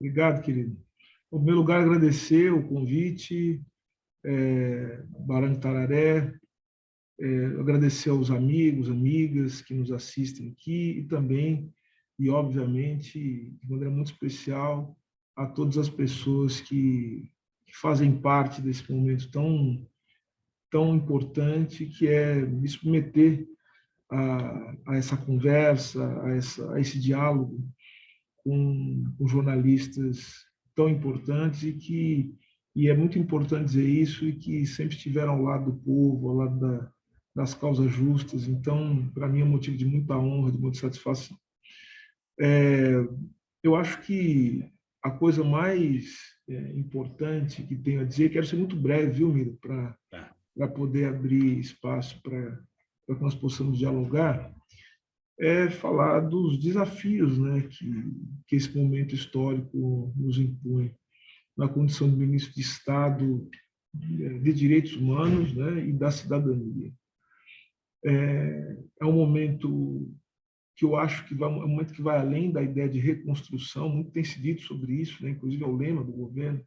Obrigado, querido. Em primeiro lugar, agradecer o convite, Barão de Tararé, agradecer aos amigos, amigas que nos assistem aqui e também, e obviamente, de maneira muito especial, a todas as pessoas que fazem parte desse momento tão importante que é me submeter a essa conversa, a esse diálogo com jornalistas tão importantes e é muito importante dizer isso, e que sempre estiveram ao lado do povo, ao lado das causas justas. Então, para mim é um motivo de muita honra, de muita satisfação. Eu acho que a coisa mais importante que tenho a dizer, quero ser muito breve, viu, Miro, para poder abrir espaço para que nós possamos dialogar, é falar dos desafios, né, que esse momento histórico nos impõe na condição de ministro de Estado de Direitos Humanos, né, e da cidadania. É um momento que eu acho que é um momento que vai além da ideia de reconstrução, muito tem se dito sobre isso, né, inclusive é o lema do governo,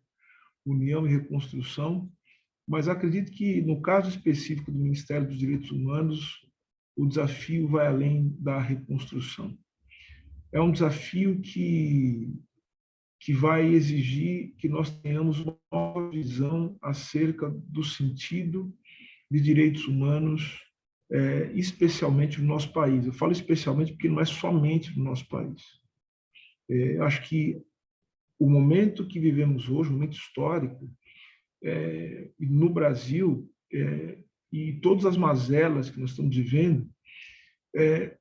União e Reconstrução, mas acredito que, no caso específico do Ministério dos Direitos Humanos, o desafio vai além da reconstrução. É um desafio que vai exigir que nós tenhamos uma nova visão acerca do sentido de direitos humanos, especialmente no nosso país. Eu falo especialmente porque não é somente no nosso país. Eu acho que o momento que vivemos hoje, um momento histórico, no Brasil, e todas as mazelas que nós estamos vivendo,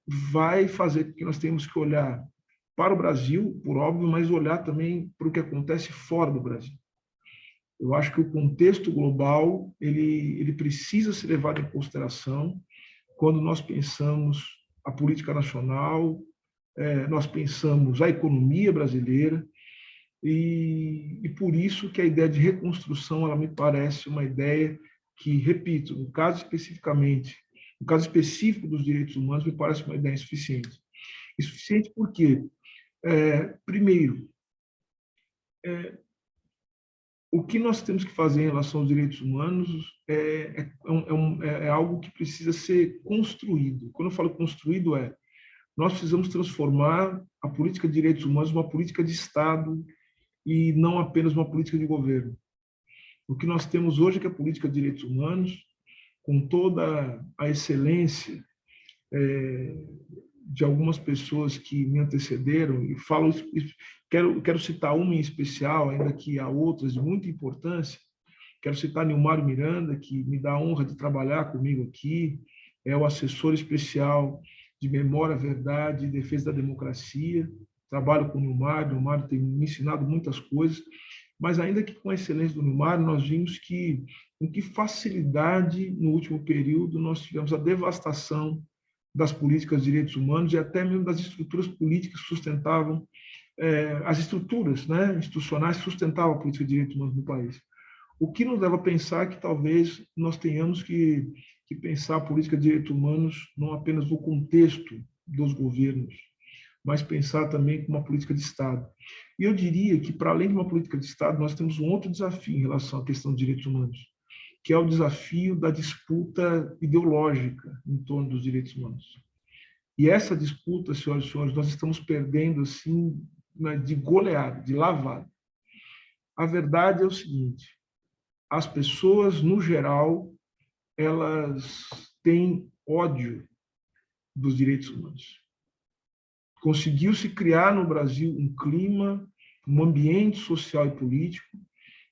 vai fazer com que nós tenhamos que olhar para o Brasil, por óbvio, mas olhar também para o que acontece fora do Brasil. Eu acho que o contexto global ele precisa ser levado em consideração quando nós pensamos a política nacional, nós pensamos a economia brasileira, e por isso que a ideia de reconstrução ela me parece uma ideia que, repito, no caso específico dos direitos humanos, me parece uma ideia insuficiente. Insuficiente por quê? Primeiro, o que nós temos que fazer em relação aos direitos humanos é algo que precisa ser construído. Quando eu falo construído, nós precisamos transformar a política de direitos humanos numa política de Estado e não apenas uma política de governo. O que nós temos hoje é que a política de direitos humanos, com toda a excelência de algumas pessoas que me antecederam, e quero citar uma em especial, ainda que há outras de muita importância. Quero citar Nilmário Miranda, que me dá a honra de trabalhar comigo aqui, é o assessor especial de Memória, Verdade e Defesa da Democracia. Trabalho com o Nilmário tem me ensinado muitas coisas, mas ainda que com a excelência do Nilmário, nós vimos que, com que facilidade, no último período, nós tivemos a devastação das políticas de direitos humanos e até mesmo das estruturas políticas que sustentavam, as estruturas, né, institucionais que sustentavam a política de direitos humanos no país. O que nos leva a pensar que talvez nós tenhamos que pensar a política de direitos humanos não apenas no contexto dos governos, mas pensar também como uma política de Estado. E eu diria que, para além de uma política de Estado, nós temos um outro desafio em relação à questão dos direitos humanos, que é o desafio da disputa ideológica em torno dos direitos humanos. E essa disputa, senhoras e senhores, nós estamos perdendo assim, de goleada, de lavada. A verdade é o seguinte: as pessoas, no geral, elas têm ódio dos direitos humanos. Conseguiu-se criar no Brasil um clima, um ambiente social e político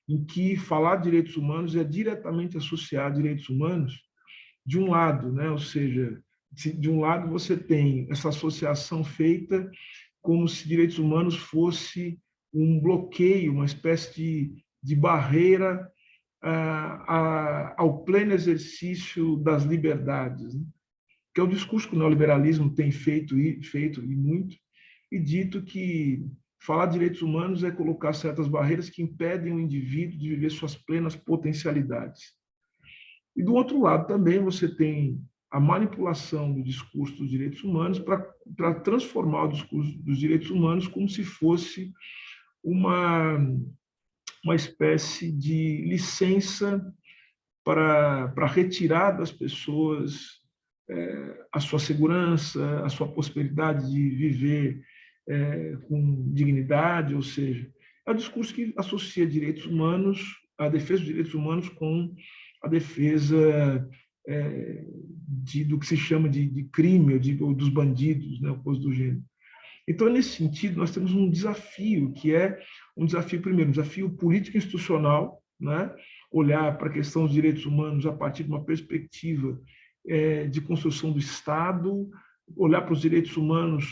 em que falar de direitos humanos é diretamente associado a direitos humanos de um lado, né? Ou seja, de um lado você tem essa associação feita como se direitos humanos fosse um bloqueio, uma espécie de barreira ao pleno exercício das liberdades, né? Que é o discurso que o neoliberalismo tem feito e muito, e dito que falar de direitos humanos é colocar certas barreiras que impedem o indivíduo de viver suas plenas potencialidades. E, do outro lado, também você tem a manipulação do discurso dos direitos humanos para transformar o discurso dos direitos humanos como se fosse uma espécie de licença para retirar das pessoas a sua segurança, a sua possibilidade de viver com dignidade, ou seja, é um discurso que associa direitos humanos, a defesa dos direitos humanos com a defesa do que se chama de crime ou dos bandidos, né, coisa do gênero. Então, nesse sentido, nós temos um desafio, que é um desafio, primeiro, um desafio político institucional, né? Olhar para a questão dos direitos humanos a partir de uma perspectiva de construção do Estado, olhar para os direitos humanos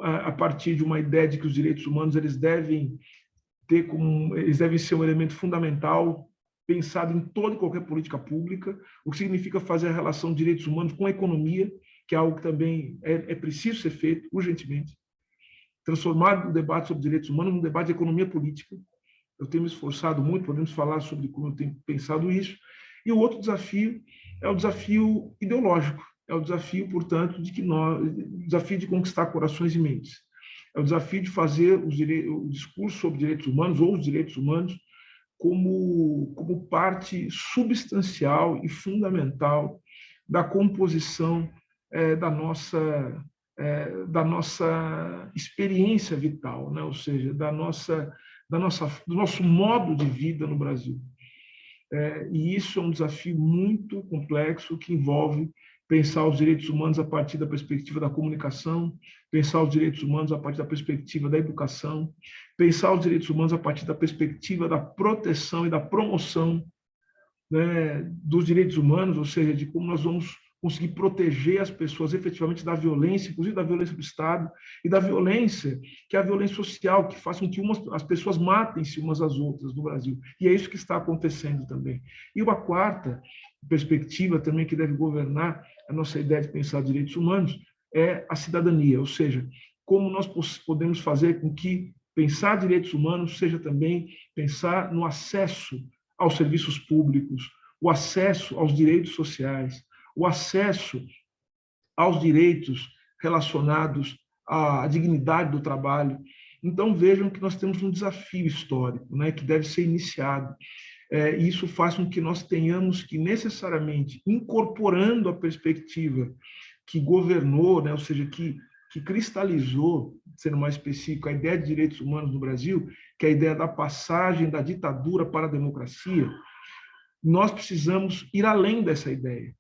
a partir de uma ideia de que os direitos humanos eles devem ser um elemento fundamental pensado em toda e qualquer política pública, o que significa fazer a relação de direitos humanos com a economia, que é algo que também é preciso ser feito urgentemente. Transformar o debate sobre direitos humanos num debate de economia política. Eu tenho me esforçado muito, podemos falar sobre como eu tenho pensado isso. E o outro desafio é o desafio ideológico, é o desafio, portanto, o desafio de conquistar corações e mentes. É o desafio de fazer o discurso sobre direitos humanos ou os direitos humanos como parte substancial e fundamental da composição da nossa experiência vital, né? Ou seja, do nosso modo de vida no Brasil. E isso é um desafio muito complexo que envolve pensar os direitos humanos a partir da perspectiva da comunicação, pensar os direitos humanos a partir da perspectiva da educação, pensar os direitos humanos a partir da perspectiva da proteção e da promoção, né, dos direitos humanos, ou seja, de como nós vamos conseguir proteger as pessoas efetivamente da violência, inclusive da violência do Estado, e da violência, que é a violência social, que faz com que as pessoas matem-se umas às outras no Brasil. E é isso que está acontecendo também. E uma quarta perspectiva também que deve governar a nossa ideia de pensar direitos humanos é a cidadania, ou seja, como nós podemos fazer com que pensar direitos humanos seja também pensar no acesso aos serviços públicos, o acesso aos direitos sociais, o acesso aos direitos relacionados à dignidade do trabalho. Então, vejam que nós temos um desafio histórico, né, que deve ser iniciado. E isso faz com que nós tenhamos que, necessariamente, incorporando a perspectiva que governou, né, ou seja, que cristalizou, sendo mais específico, a ideia de direitos humanos no Brasil, que é a ideia da passagem da ditadura para a democracia, nós precisamos ir além dessa ideia.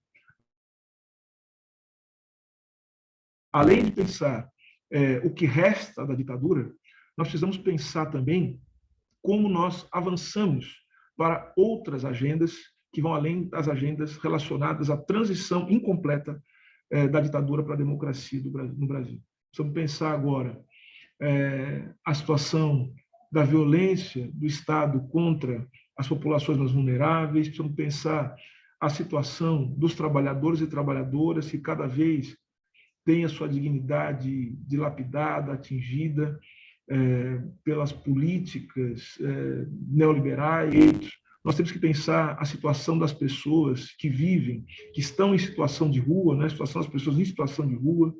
Além de pensar o que resta da ditadura, nós precisamos pensar também como nós avançamos para outras agendas que vão além das agendas relacionadas à transição incompleta da ditadura para a democracia no Brasil. Precisamos pensar agora a situação da violência do Estado contra as populações mais vulneráveis, precisamos pensar a situação dos trabalhadores e trabalhadoras que cada vez tem a sua dignidade dilapidada, atingida pelas políticas neoliberais. Nós temos que pensar a situação das pessoas que vivem, que estão em situação de rua, né? A situação das pessoas em situação de rua.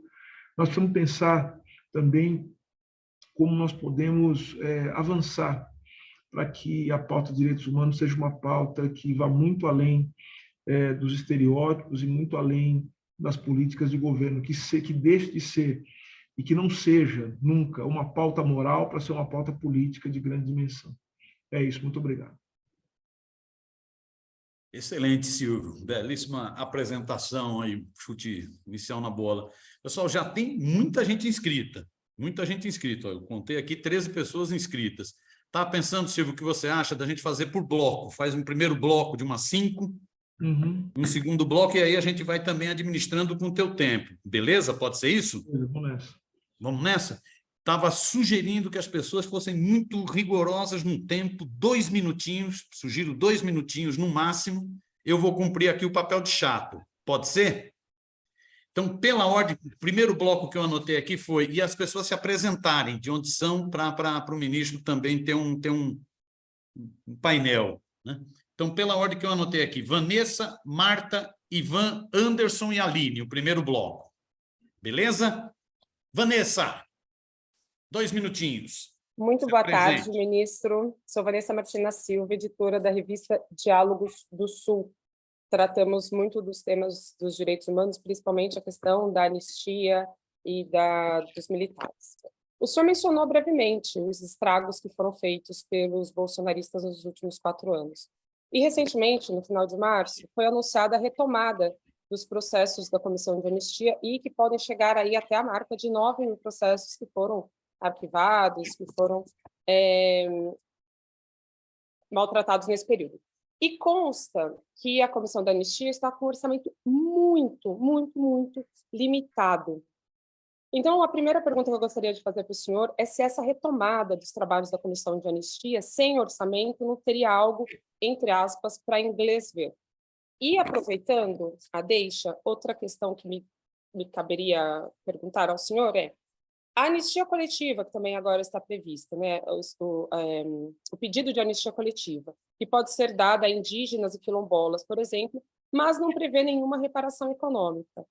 Nós precisamos pensar também como nós podemos avançar para que a pauta de direitos humanos seja uma pauta que vá muito além dos estereótipos e muito além das políticas de governo, que deixe de ser e que não seja nunca uma pauta moral para ser uma pauta política de grande dimensão. É isso, muito obrigado. Excelente, Silvio. Belíssima apresentação aí, chute inicial na bola. Pessoal, já tem muita gente inscrita, muita gente inscrita. Eu contei aqui 13 pessoas inscritas. Tá pensando, Silvio, o que você acha da gente fazer por bloco? Faz um primeiro bloco de umas 5, um segundo bloco, e aí a gente vai também administrando com o teu tempo. Beleza? Pode ser isso? Vamos nessa. Vamos nessa? Estava sugerindo que as pessoas fossem muito rigorosas no tempo, 2 minutinhos, sugiro 2 minutinhos no máximo. Eu vou cumprir aqui o papel de chato. Pode ser? Então, pela ordem, o primeiro bloco que eu anotei aqui foi e as pessoas se apresentarem de onde são para o ministro também ter um painel, né? Então, pela ordem que eu anotei aqui, Vanessa, Marta, Ivan, Anderson e Aline, o primeiro bloco. Beleza? Vanessa, 2 minutinhos. Muito boa tarde, ministro. Sou Vanessa Martina Silva, editora da revista Diálogos do Sul. Tratamos muito dos temas dos direitos humanos, principalmente a questão da anistia e dos militares. O senhor mencionou brevemente os estragos que foram feitos pelos bolsonaristas nos últimos 4 anos. E, recentemente, no final de março, foi anunciada a retomada dos processos da Comissão de Anistia e que podem chegar aí até a marca de 9.000 processos que foram arquivados, que foram maltratados nesse período. E consta que a Comissão da Anistia está com um orçamento muito limitado. Então, a primeira pergunta que eu gostaria de fazer para o senhor é se essa retomada dos trabalhos da Comissão de Anistia, sem orçamento, não teria algo, entre aspas, para inglês ver. E, aproveitando a deixa, outra questão que me caberia perguntar ao senhor é: a anistia coletiva, que também agora está prevista, né? O pedido de anistia coletiva, que pode ser dada a indígenas e quilombolas, por exemplo, mas não prevê nenhuma reparação econômica.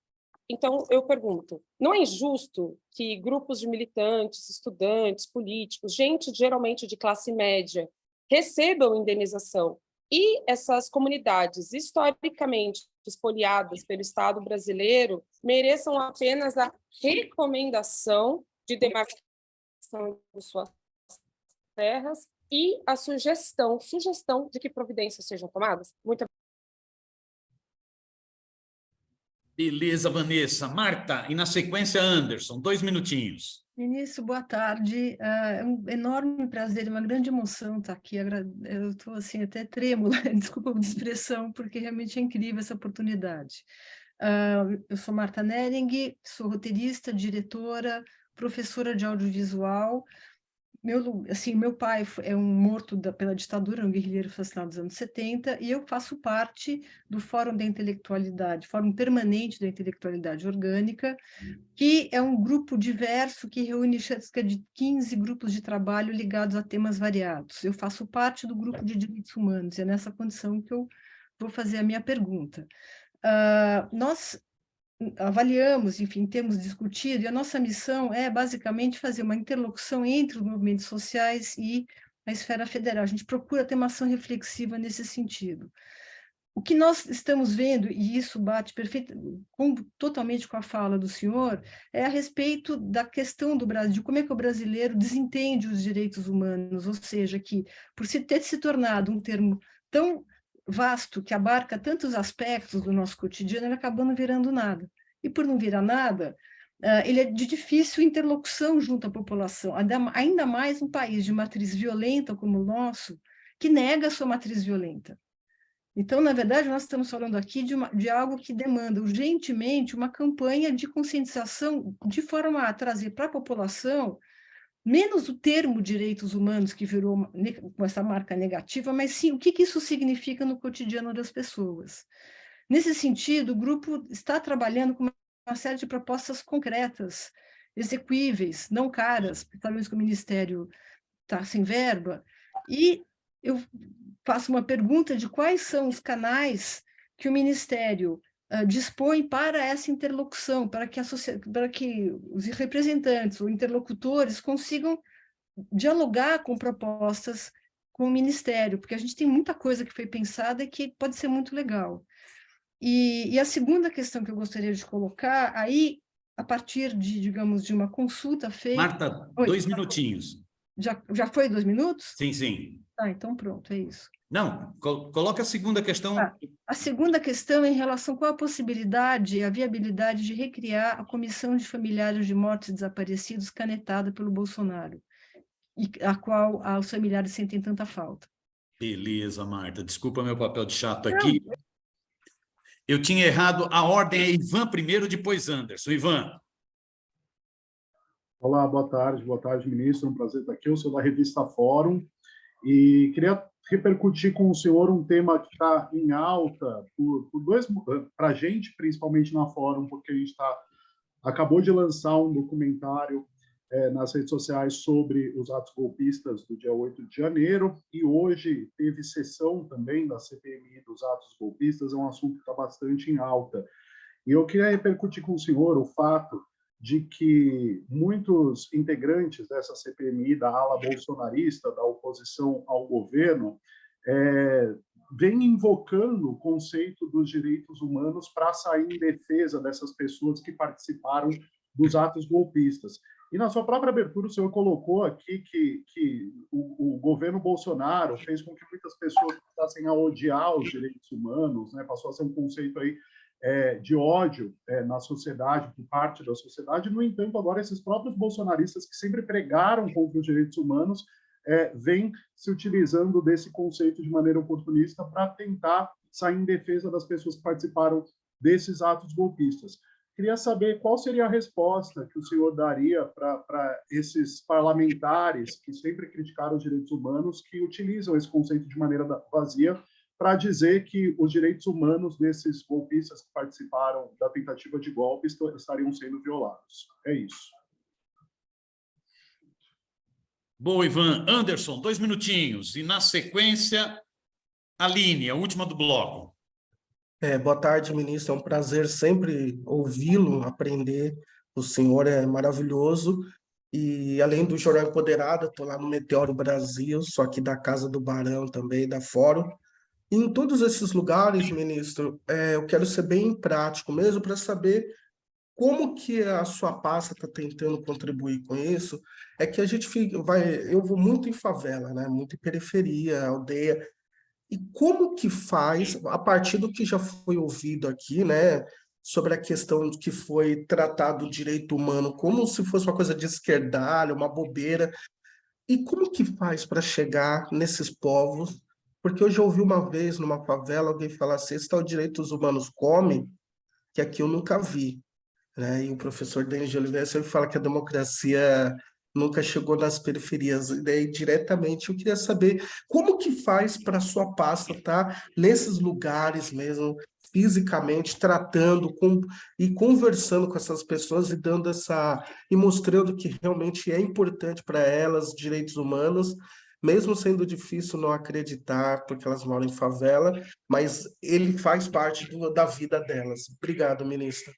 Então, eu pergunto, não é injusto que grupos de militantes, estudantes, políticos, gente geralmente de classe média, recebam indenização e essas comunidades historicamente espoliadas pelo Estado brasileiro mereçam apenas a recomendação de demarcação de suas terras e a sugestão de que providências sejam tomadas? Muito Beleza, Vanessa. Marta, e na sequência, Anderson, 2 minutinhos. Ministro, boa tarde. É um enorme prazer, uma grande emoção estar aqui. Eu estou assim, até trêmula, desculpa a expressão, porque realmente é incrível essa oportunidade. Eu sou Marta Nering, sou roteirista, diretora, professora de audiovisual. Meu pai é um morto pela ditadura, um guerrilheiro assassinado nos anos 70, e eu faço parte do Fórum da Intelectualidade, Fórum Permanente da Intelectualidade Orgânica, que é um grupo diverso que reúne cerca de 15 grupos de trabalho ligados a temas variados. Eu faço parte do grupo de direitos humanos, e é nessa condição que eu vou fazer a minha pergunta. Nós avaliamos, enfim, temos discutido, e a nossa missão é basicamente fazer uma interlocução entre os movimentos sociais e a esfera federal. A gente procura ter uma ação reflexiva nesse sentido. O que nós estamos vendo, e isso bate totalmente com a fala do senhor, é a respeito da questão do Brasil, de como é que o brasileiro desentende os direitos humanos, ou seja, que por ter se tornado um termo tão vasto, que abarca tantos aspectos do nosso cotidiano, ele acabou não virando nada. E por não virar nada, ele é de difícil interlocução junto à população, ainda mais um país de matriz violenta como o nosso, que nega a sua matriz violenta. Então, na verdade, nós estamos falando aqui de algo que demanda urgentemente uma campanha de conscientização de forma a trazer para a população menos o termo direitos humanos, que virou com essa marca negativa, mas sim o que isso significa no cotidiano das pessoas. Nesse sentido, o grupo está trabalhando com uma série de propostas concretas, execuíveis, não caras, sabemos que o Ministério está sem verba, e eu faço uma pergunta de quais são os canais que o Ministério dispõe para essa interlocução, para que os representantes ou interlocutores consigam dialogar com propostas com o Ministério, porque a gente tem muita coisa que foi pensada e que pode ser muito legal. E a segunda questão que eu gostaria de colocar, aí, a partir de, digamos, de uma consulta feita... Marta, 2 minutinhos. Já foi 2 minutos? Sim, sim. Tá, então pronto, é isso. Não, coloca a segunda questão. A segunda questão é em relação com a possibilidade e a viabilidade de recriar a Comissão de Familiares de Mortos e Desaparecidos canetada pelo Bolsonaro, e a qual os familiares sentem tanta falta. Beleza, Marta. Desculpa meu papel de chato aqui. Eu tinha errado, a ordem é Ivan primeiro, depois Anderson. Ivan. Olá, boa tarde, ministro. É um prazer estar aqui. Eu sou da revista Fórum e queria repercutir com o senhor um tema que está em alta para a gente, principalmente na Fórum, porque a gente acabou de lançar um documentário nas redes sociais sobre os atos golpistas do dia 8 de janeiro, e hoje teve sessão também da CPMI dos atos golpistas, é um assunto que está bastante em alta. E eu queria repercutir com o senhor o fato de que muitos integrantes dessa CPMI, da ala bolsonarista, da oposição ao governo, vem invocando o conceito dos direitos humanos para sair em defesa dessas pessoas que participaram dos atos golpistas. E na sua própria abertura, o senhor colocou aqui que o governo Bolsonaro fez com que muitas pessoas passassem a odiar os direitos humanos, né? Passou a ser um conceito aí de ódio na sociedade, por parte da sociedade. No entanto, agora esses próprios bolsonaristas que sempre pregaram contra os direitos humanos vêm se utilizando desse conceito de maneira oportunista para tentar sair em defesa das pessoas que participaram desses atos golpistas. Queria saber qual seria a resposta que o senhor daria para esses parlamentares que sempre criticaram os direitos humanos, que utilizam esse conceito de maneira vazia para dizer que os direitos humanos desses golpistas que participaram da tentativa de golpe estariam sendo violados. É isso. Boa, Ivan. Anderson, 2 minutinhos. E, na sequência, Aline, a última do bloco. Boa tarde, ministro. É um prazer sempre ouvi-lo, aprender. O senhor é maravilhoso. E, além do Jornal Empoderado, estou lá no Meteoro Brasil, sou aqui da Casa do Barão também, da Fórum. E em todos esses lugares, ministro, eu quero ser bem prático mesmo para saber como que a sua pasta está tentando contribuir com isso. É que a gente eu vou muito em favela, né? Muito em periferia, aldeia. E como que faz, a partir do que já foi ouvido aqui, né, sobre a questão que foi tratado o direito humano como se fosse uma coisa de esquerdalha, uma bobeira, e como que faz para chegar nesses povos? Porque eu já ouvi uma vez numa favela alguém falar assim, esse tal direitos humanos come, que aqui eu nunca vi, né? E o professor Denis de Oliveira sempre fala que a democracia nunca chegou nas periferias. E daí, diretamente, eu queria saber como que faz para a sua pasta estar nesses lugares mesmo, fisicamente, tratando e conversando com essas pessoas e dando e mostrando que realmente é importante para elas direitos humanos, mesmo sendo difícil não acreditar, porque elas moram em favela, mas ele faz parte da vida delas. Obrigado, ministro.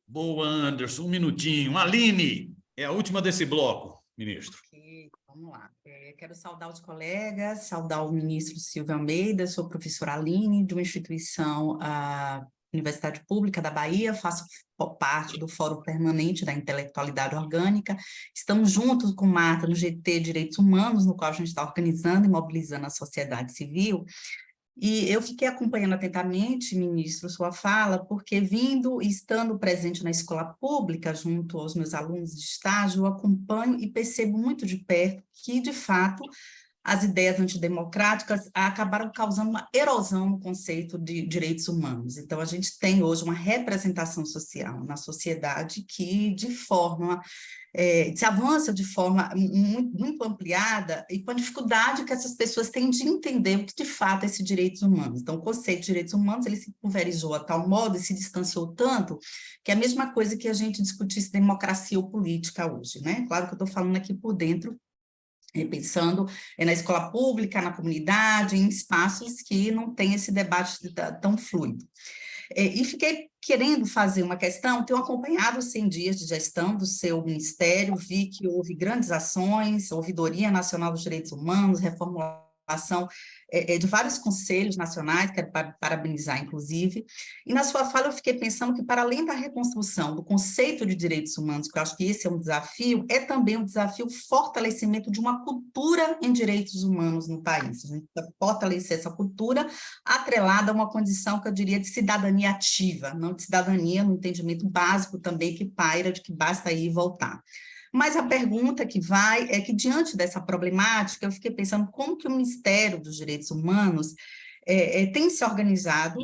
Boa, Anderson. 1 minutinho. Aline, é a última desse bloco, ministro. Ok, vamos lá. Quero saudar os colegas, saudar o ministro Silvio Almeida, sou professora Aline, de uma instituição, a Universidade Pública da Bahia, faço parte do Fórum Permanente da Intelectualidade Orgânica. Estamos juntos com Marta no GT Direitos Humanos, no qual a gente está organizando e mobilizando a sociedade civil. E eu fiquei acompanhando atentamente, ministro, sua fala, porque vindo e estando presente na escola pública, junto aos meus alunos de estágio, eu acompanho e percebo muito de perto que, de fato, as ideias antidemocráticas acabaram causando uma erosão no conceito de direitos humanos. Então, a gente tem hoje uma representação social na sociedade que, se avança de forma muito ampliada e com a dificuldade que essas pessoas têm de entender o que, de fato, é esses direitos humanos. Então, o conceito de direitos humanos, ele se pulverizou a tal modo e se distanciou tanto que é a mesma coisa que a gente discutisse democracia ou política hoje, né? Claro que eu estou falando aqui por dentro, pensando na escola pública, na comunidade, em espaços que não tem esse debate tão fluido. E fiquei querendo fazer uma questão, tenho acompanhado os 100 dias de gestão do seu ministério, vi que houve grandes ações, Ouvidoria Nacional dos Direitos Humanos, reformulação de vários conselhos nacionais, quero parabenizar, inclusive, e na sua fala eu fiquei pensando que, para além da reconstrução do conceito de direitos humanos, que eu acho que esse é um desafio, é também um desafio o fortalecimento de uma cultura em direitos humanos no país. A gente precisa fortalecer essa cultura atrelada a uma condição que eu diria de cidadania ativa, não de cidadania no entendimento básico também que paira de que basta ir e voltar. Mas a pergunta que vai é que, diante dessa problemática, eu fiquei pensando como que o Ministério dos Direitos Humanos tem se organizado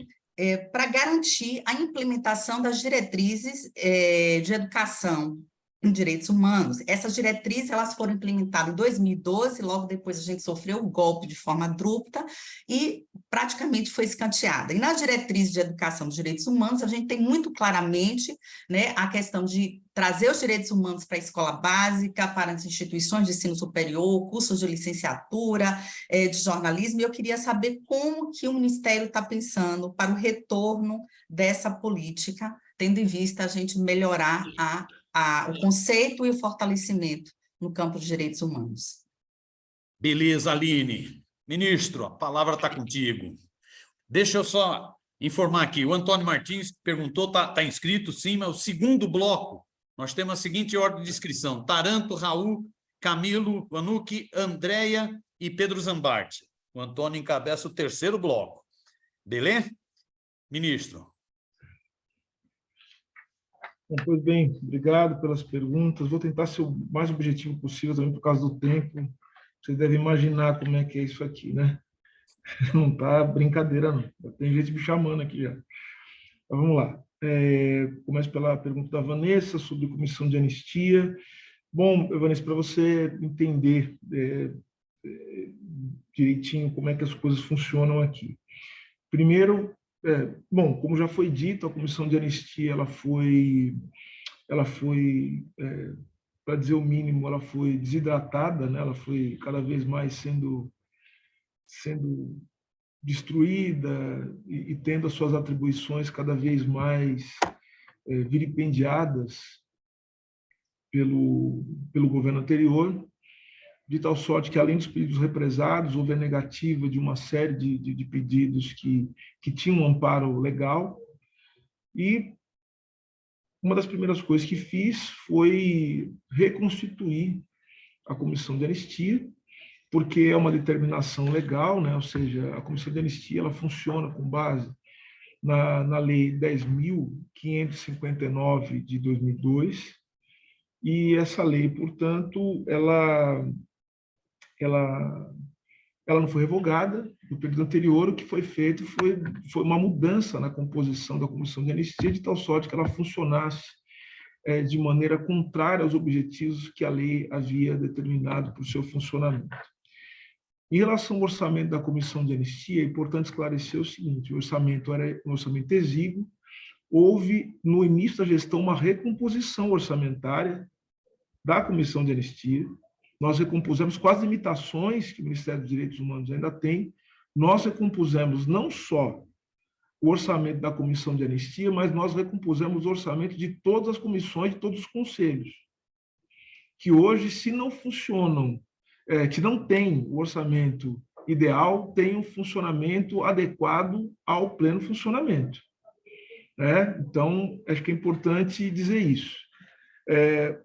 para garantir a implementação das diretrizes de educação em direitos humanos. Essas diretrizes, elas foram implementadas em 2012, logo depois a gente sofreu o golpe de forma abrupta e praticamente foi escanteada. E nas diretrizes de educação dos direitos humanos, a gente tem muito claramente, né, a questão de trazer os direitos humanos para a escola básica, para as instituições de ensino superior, cursos de licenciatura, de jornalismo, e eu queria saber como que o Ministério está pensando para o retorno dessa política, tendo em vista a gente melhorar a o conceito e o fortalecimento no campo de direitos humanos. Beleza, Aline. Ministro, a palavra está contigo. Deixa eu só informar aqui. O Antônio Martins perguntou, está inscrito sim, mas o segundo bloco, nós temos a seguinte ordem de inscrição: Taranto, Raul, Camilo, Vanucci, Andréia e Pedro Zambarte. O Antônio encabeça o terceiro bloco. Beleza? Ministro. Bom, pois bem, obrigado pelas perguntas. Vou tentar ser o mais objetivo possível também por causa do tempo. Vocês devem imaginar como é que é isso aqui, né? Não tá brincadeira, não. Tem gente me chamando aqui já. Então, vamos lá. Começo pela pergunta da Vanessa sobre comissão de anistia. Bom, Vanessa, para você entender direitinho como é que as coisas funcionam aqui. Primeiro, bom, como já foi dito, a comissão de anistia ela foi para dizer o mínimo, ela foi desidratada, né? Ela foi cada vez mais sendo destruída e tendo as suas atribuições cada vez mais vilipendiadas pelo governo anterior, de tal sorte que, além dos pedidos represados, houve a negativa de uma série de pedidos que tinham um amparo legal. E uma das primeiras coisas que fiz foi reconstituir a comissão de anistia, porque é uma determinação legal, né? Ou seja, a comissão de anistia ela funciona com base na Lei 10.559 de 2002, e essa lei, portanto, ela não foi revogada. No período anterior, o que foi feito foi uma mudança na composição da comissão de anistia, de tal sorte que ela funcionasse de maneira contrária aos objetivos que a lei havia determinado para o seu funcionamento. Em relação ao orçamento da comissão de anistia, é importante esclarecer o seguinte: o orçamento era um orçamento exíguo. Houve, no início da gestão, uma recomposição orçamentária da comissão de anistia. Nós recompusemos com as limitações que o Ministério dos Direitos Humanos ainda tem. Nós recompusemos não só o orçamento da comissão de anistia, mas nós recompusemos o orçamento de todas as comissões, de todos os conselhos, que hoje, se não funcionam, que não têm o orçamento ideal, têm um funcionamento adequado ao pleno funcionamento. Então, acho que é importante dizer isso.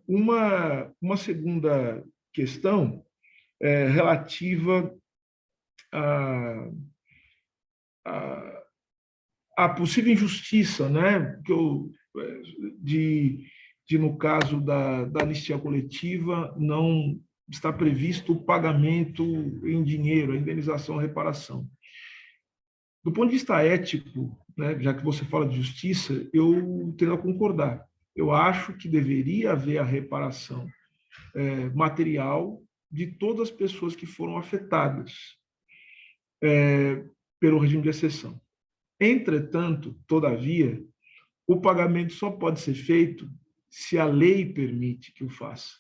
Uma segunda questão relativa à possível injustiça, né, no caso da anistia coletiva, não está previsto o pagamento em dinheiro, a indenização, a reparação. Do ponto de vista ético, né, já que você fala de justiça, eu tendo a concordar. Eu acho que deveria haver a reparação material de todas as pessoas que foram afetadas pelo regime de exceção. Entretanto, todavia, o pagamento só pode ser feito se a lei permite que o faça.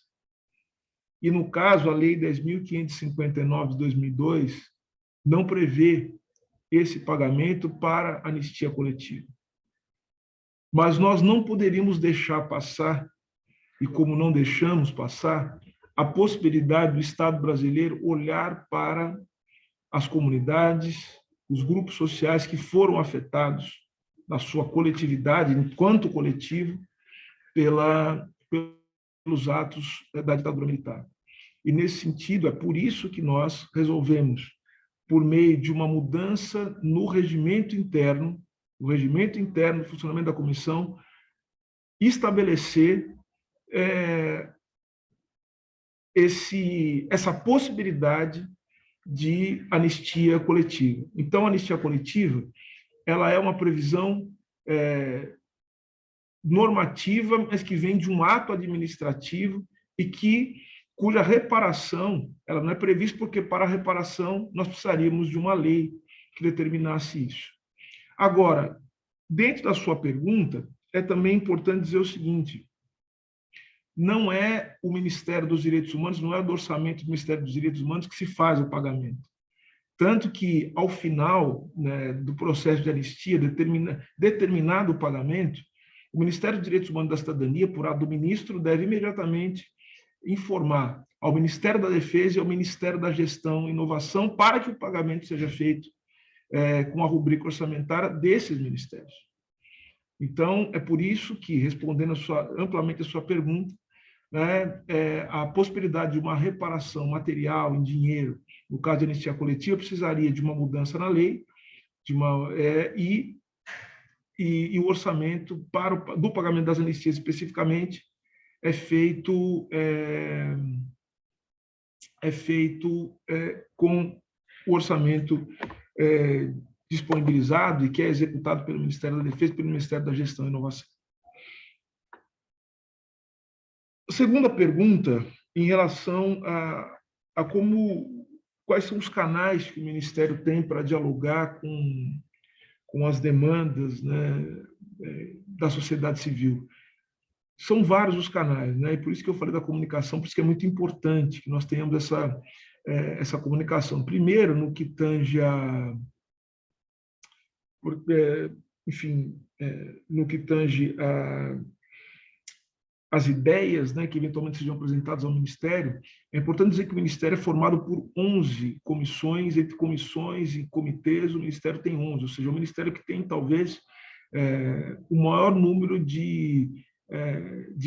E, no caso, a Lei 10.559 de 2002 não prevê esse pagamento para anistia coletiva. Mas nós não poderíamos deixar passar, e como não deixamos passar, a possibilidade do Estado brasileiro olhar para as comunidades, os grupos sociais que foram afetados na sua coletividade, enquanto coletivo, pelos atos da ditadura militar. E, nesse sentido, é por isso que nós resolvemos, por meio de uma mudança no regimento interno do funcionamento da comissão, estabelecer essa possibilidade de anistia coletiva. Então, a anistia coletiva ela é uma previsão normativa, mas que vem de um ato administrativo e cuja reparação ela não é prevista, porque para a reparação nós precisaríamos de uma lei que determinasse isso. Agora, dentro da sua pergunta, é também importante dizer o seguinte: não é o Ministério dos Direitos Humanos, não é do orçamento do Ministério dos Direitos Humanos que se faz o pagamento. Tanto que, ao final, né, do processo de anistia, determinado o pagamento, O Ministério dos Direitos Humanos e da Cidadania, por ato do ministro, deve imediatamente informar ao Ministério da Defesa e ao Ministério da Gestão e Inovação para que o pagamento seja feito com a rubrica orçamentária desses ministérios. Então, é por isso que, respondendo amplamente a sua pergunta, né, a possibilidade de uma reparação material em dinheiro, no caso de anistia coletiva, precisaria de uma mudança na lei, e o orçamento do pagamento das anistias especificamente é feito com o orçamento disponibilizado e que é executado pelo Ministério da Defesa e pelo Ministério da Gestão e Inovação. A segunda pergunta, em relação a quais são os canais que o Ministério tem para dialogar com as demandas, né, da sociedade civil. São vários os canais, né? E por isso que eu falei da comunicação, por isso que é muito importante que nós tenhamos essa comunicação. Primeiro, no que tange as ideias, né, que eventualmente sejam apresentadas ao Ministério, é importante dizer que o Ministério é formado por 11 comissões, entre comissões e comitês, o Ministério tem 11, ou seja, o Ministério que tem, talvez, o maior número de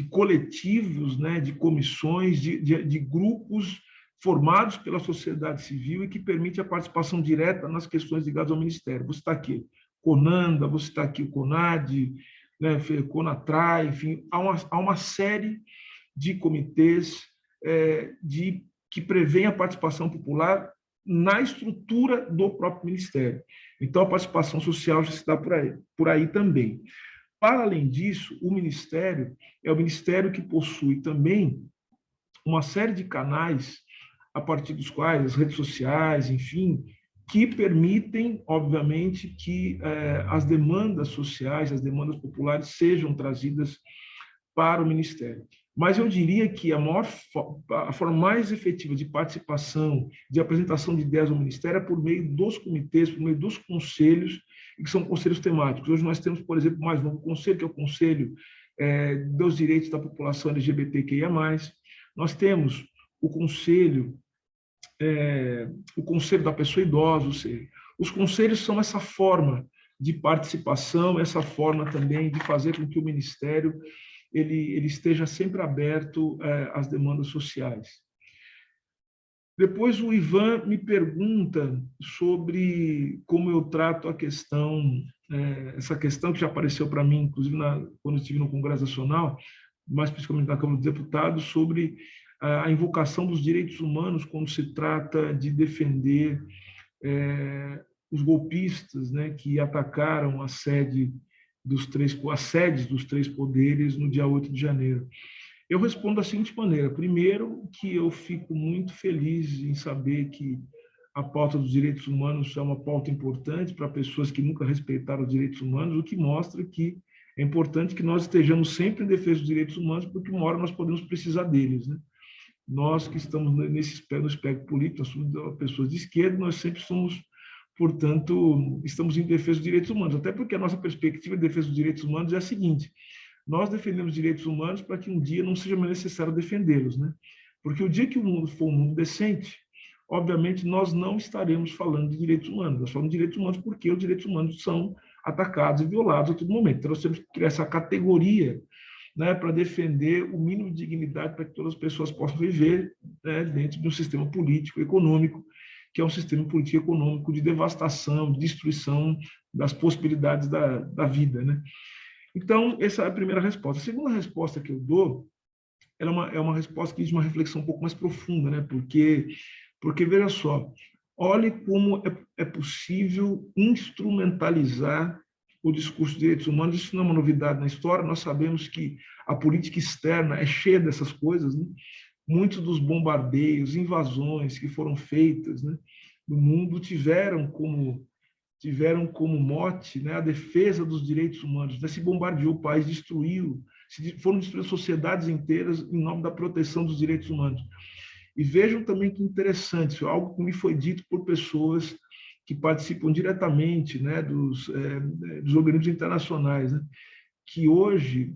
coletivos, né, de comissões, de grupos formados pela sociedade civil e que permite a participação direta nas questões ligadas ao Ministério. Você está aqui CONANDA, você está aqui o CONAD, né, CONATRAI, enfim, há uma série de comitês que prevêem a participação popular na estrutura do próprio Ministério. Então, a participação social já se dá por aí também. Para além disso, o Ministério é o Ministério que possui também uma série de canais a partir dos quais as redes sociais, enfim, que permitem, obviamente, que as demandas sociais, as demandas populares sejam trazidas para o Ministério. Mas eu diria que a forma mais efetiva de participação, de apresentação de ideias ao Ministério é por meio dos comitês, por meio dos conselhos, que são conselhos temáticos. Hoje nós temos, por exemplo, o mais novo conselho, que é o Conselho dos Direitos da População LGBTQIA+. Nós temos o Conselho da Pessoa Idosa, ou seja, os conselhos são essa forma de participação, essa forma também de fazer com que o Ministério ele esteja sempre aberto às demandas sociais. Depois o Ivan me pergunta sobre como eu trato a questão, essa questão que já apareceu para mim, inclusive quando eu estive no Congresso Nacional, mais especificamente na Câmara dos Deputados, sobre a invocação dos direitos humanos quando se trata de defender os golpistas, né, que atacaram as sedes dos três poderes no dia 8 de janeiro. Eu respondo da seguinte maneira. Primeiro, que eu fico muito feliz em saber que a pauta dos direitos humanos é uma pauta importante para pessoas que nunca respeitaram os direitos humanos, o que mostra que é importante que nós estejamos sempre em defesa dos direitos humanos, porque uma hora nós podemos precisar deles, né? Nós que estamos no espectro político, nós somos pessoas de esquerda, nós sempre somos, portanto, estamos em defesa dos direitos humanos, até porque a nossa perspectiva de defesa dos direitos humanos é a seguinte: nós defendemos direitos humanos para que um dia não seja mais necessário defendê-los, né? Porque o dia que o mundo for um mundo decente, obviamente nós não estaremos falando de direitos humanos, nós falamos de direitos humanos porque os direitos humanos são atacados e violados a todo momento. Então, nós temos que criar essa categoria, né, para defender o mínimo de dignidade para que todas as pessoas possam viver, né, dentro de um sistema político econômico, que é um sistema político econômico de devastação, de destruição das possibilidades da vida, né? Então, essa é a primeira resposta. A segunda resposta que eu dou é uma resposta que diz uma reflexão um pouco mais profunda, né? Porque veja só, olhe como é possível instrumentalizar o discurso de direitos humanos. Isso não é uma novidade na história, nós sabemos que a política externa é cheia dessas coisas, né? Muitos dos bombardeios, invasões que foram feitas, né, no mundo tiveram como mote, né, a defesa dos direitos humanos. Né? Se bombardeou o país, foram destruídas sociedades inteiras em nome da proteção dos direitos humanos. E vejam também que interessante, algo que me foi dito por pessoas que participam diretamente, né, dos organismos internacionais, né, que hoje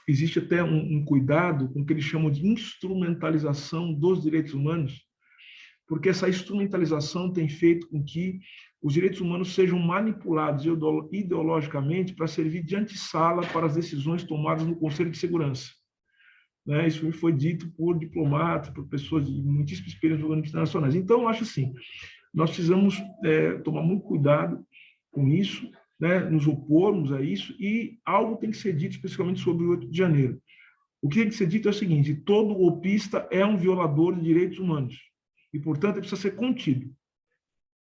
existe até um cuidado com o que eles chamam de instrumentalização dos direitos humanos, porque essa instrumentalização tem feito com que os direitos humanos sejam manipulados ideologicamente para servir de antessala para as decisões tomadas no Conselho de Segurança. Né? Isso me foi dito por diplomatas, por pessoas de muitíssima experiência em organismos internacionais. Então, eu acho assim, nós precisamos tomar muito cuidado com isso, né? Nos opormos a isso, e algo tem que ser dito especificamente sobre o 8 de janeiro. O que tem que ser dito é o seguinte: todo golpista é um violador de direitos humanos e, portanto, ele precisa ser contido.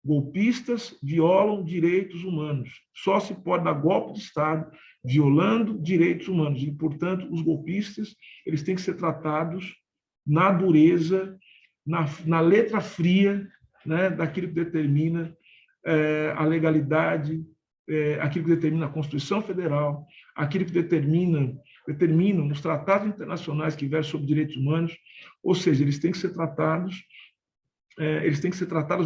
Golpistas violam direitos humanos. Só se pode dar golpe de Estado violando direitos humanos. E, portanto, os golpistas eles têm que ser tratados na dureza, na letra fria, né, daquilo que determina a legalidade, aquilo que determina a Constituição Federal, aquilo que determinam os tratados internacionais que versam sobre direitos humanos. Ou seja, eles têm que ser tratados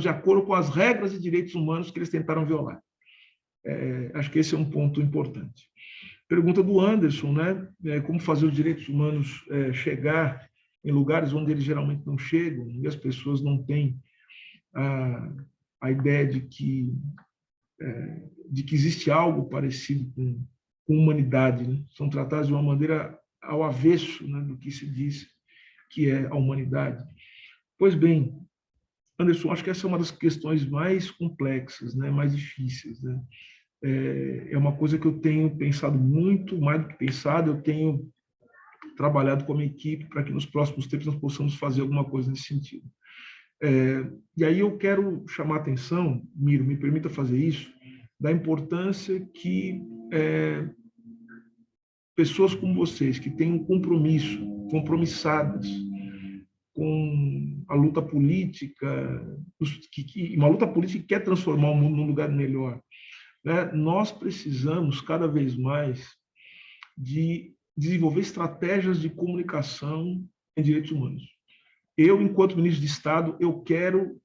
de acordo com as regras de direitos humanos que eles tentaram violar. Acho que esse é um ponto importante. Pergunta do Anderson, né? Como fazer os direitos humanos chegar em lugares onde eles geralmente não chegam, e as pessoas não têm a ideia de que existe algo parecido com humanidade, né? São tratados de uma maneira ao avesso, né, do que se diz que é a humanidade. Pois bem, Anderson, acho que essa é uma das questões mais complexas, né, mais difíceis, né? É uma coisa que eu tenho pensado muito, mais do que pensado, eu tenho trabalhado com a minha equipe para que nos próximos tempos nós possamos fazer alguma coisa nesse sentido. E aí eu quero chamar a atenção, Miro, me permita fazer isso, da importância que pessoas como vocês, que têm um compromisso, compromissadas com a luta política, uma luta política que quer transformar o mundo num lugar melhor, né? Nós precisamos, cada vez mais, de desenvolver estratégias de comunicação em direitos humanos. Eu, enquanto ministro de Estado, eu quero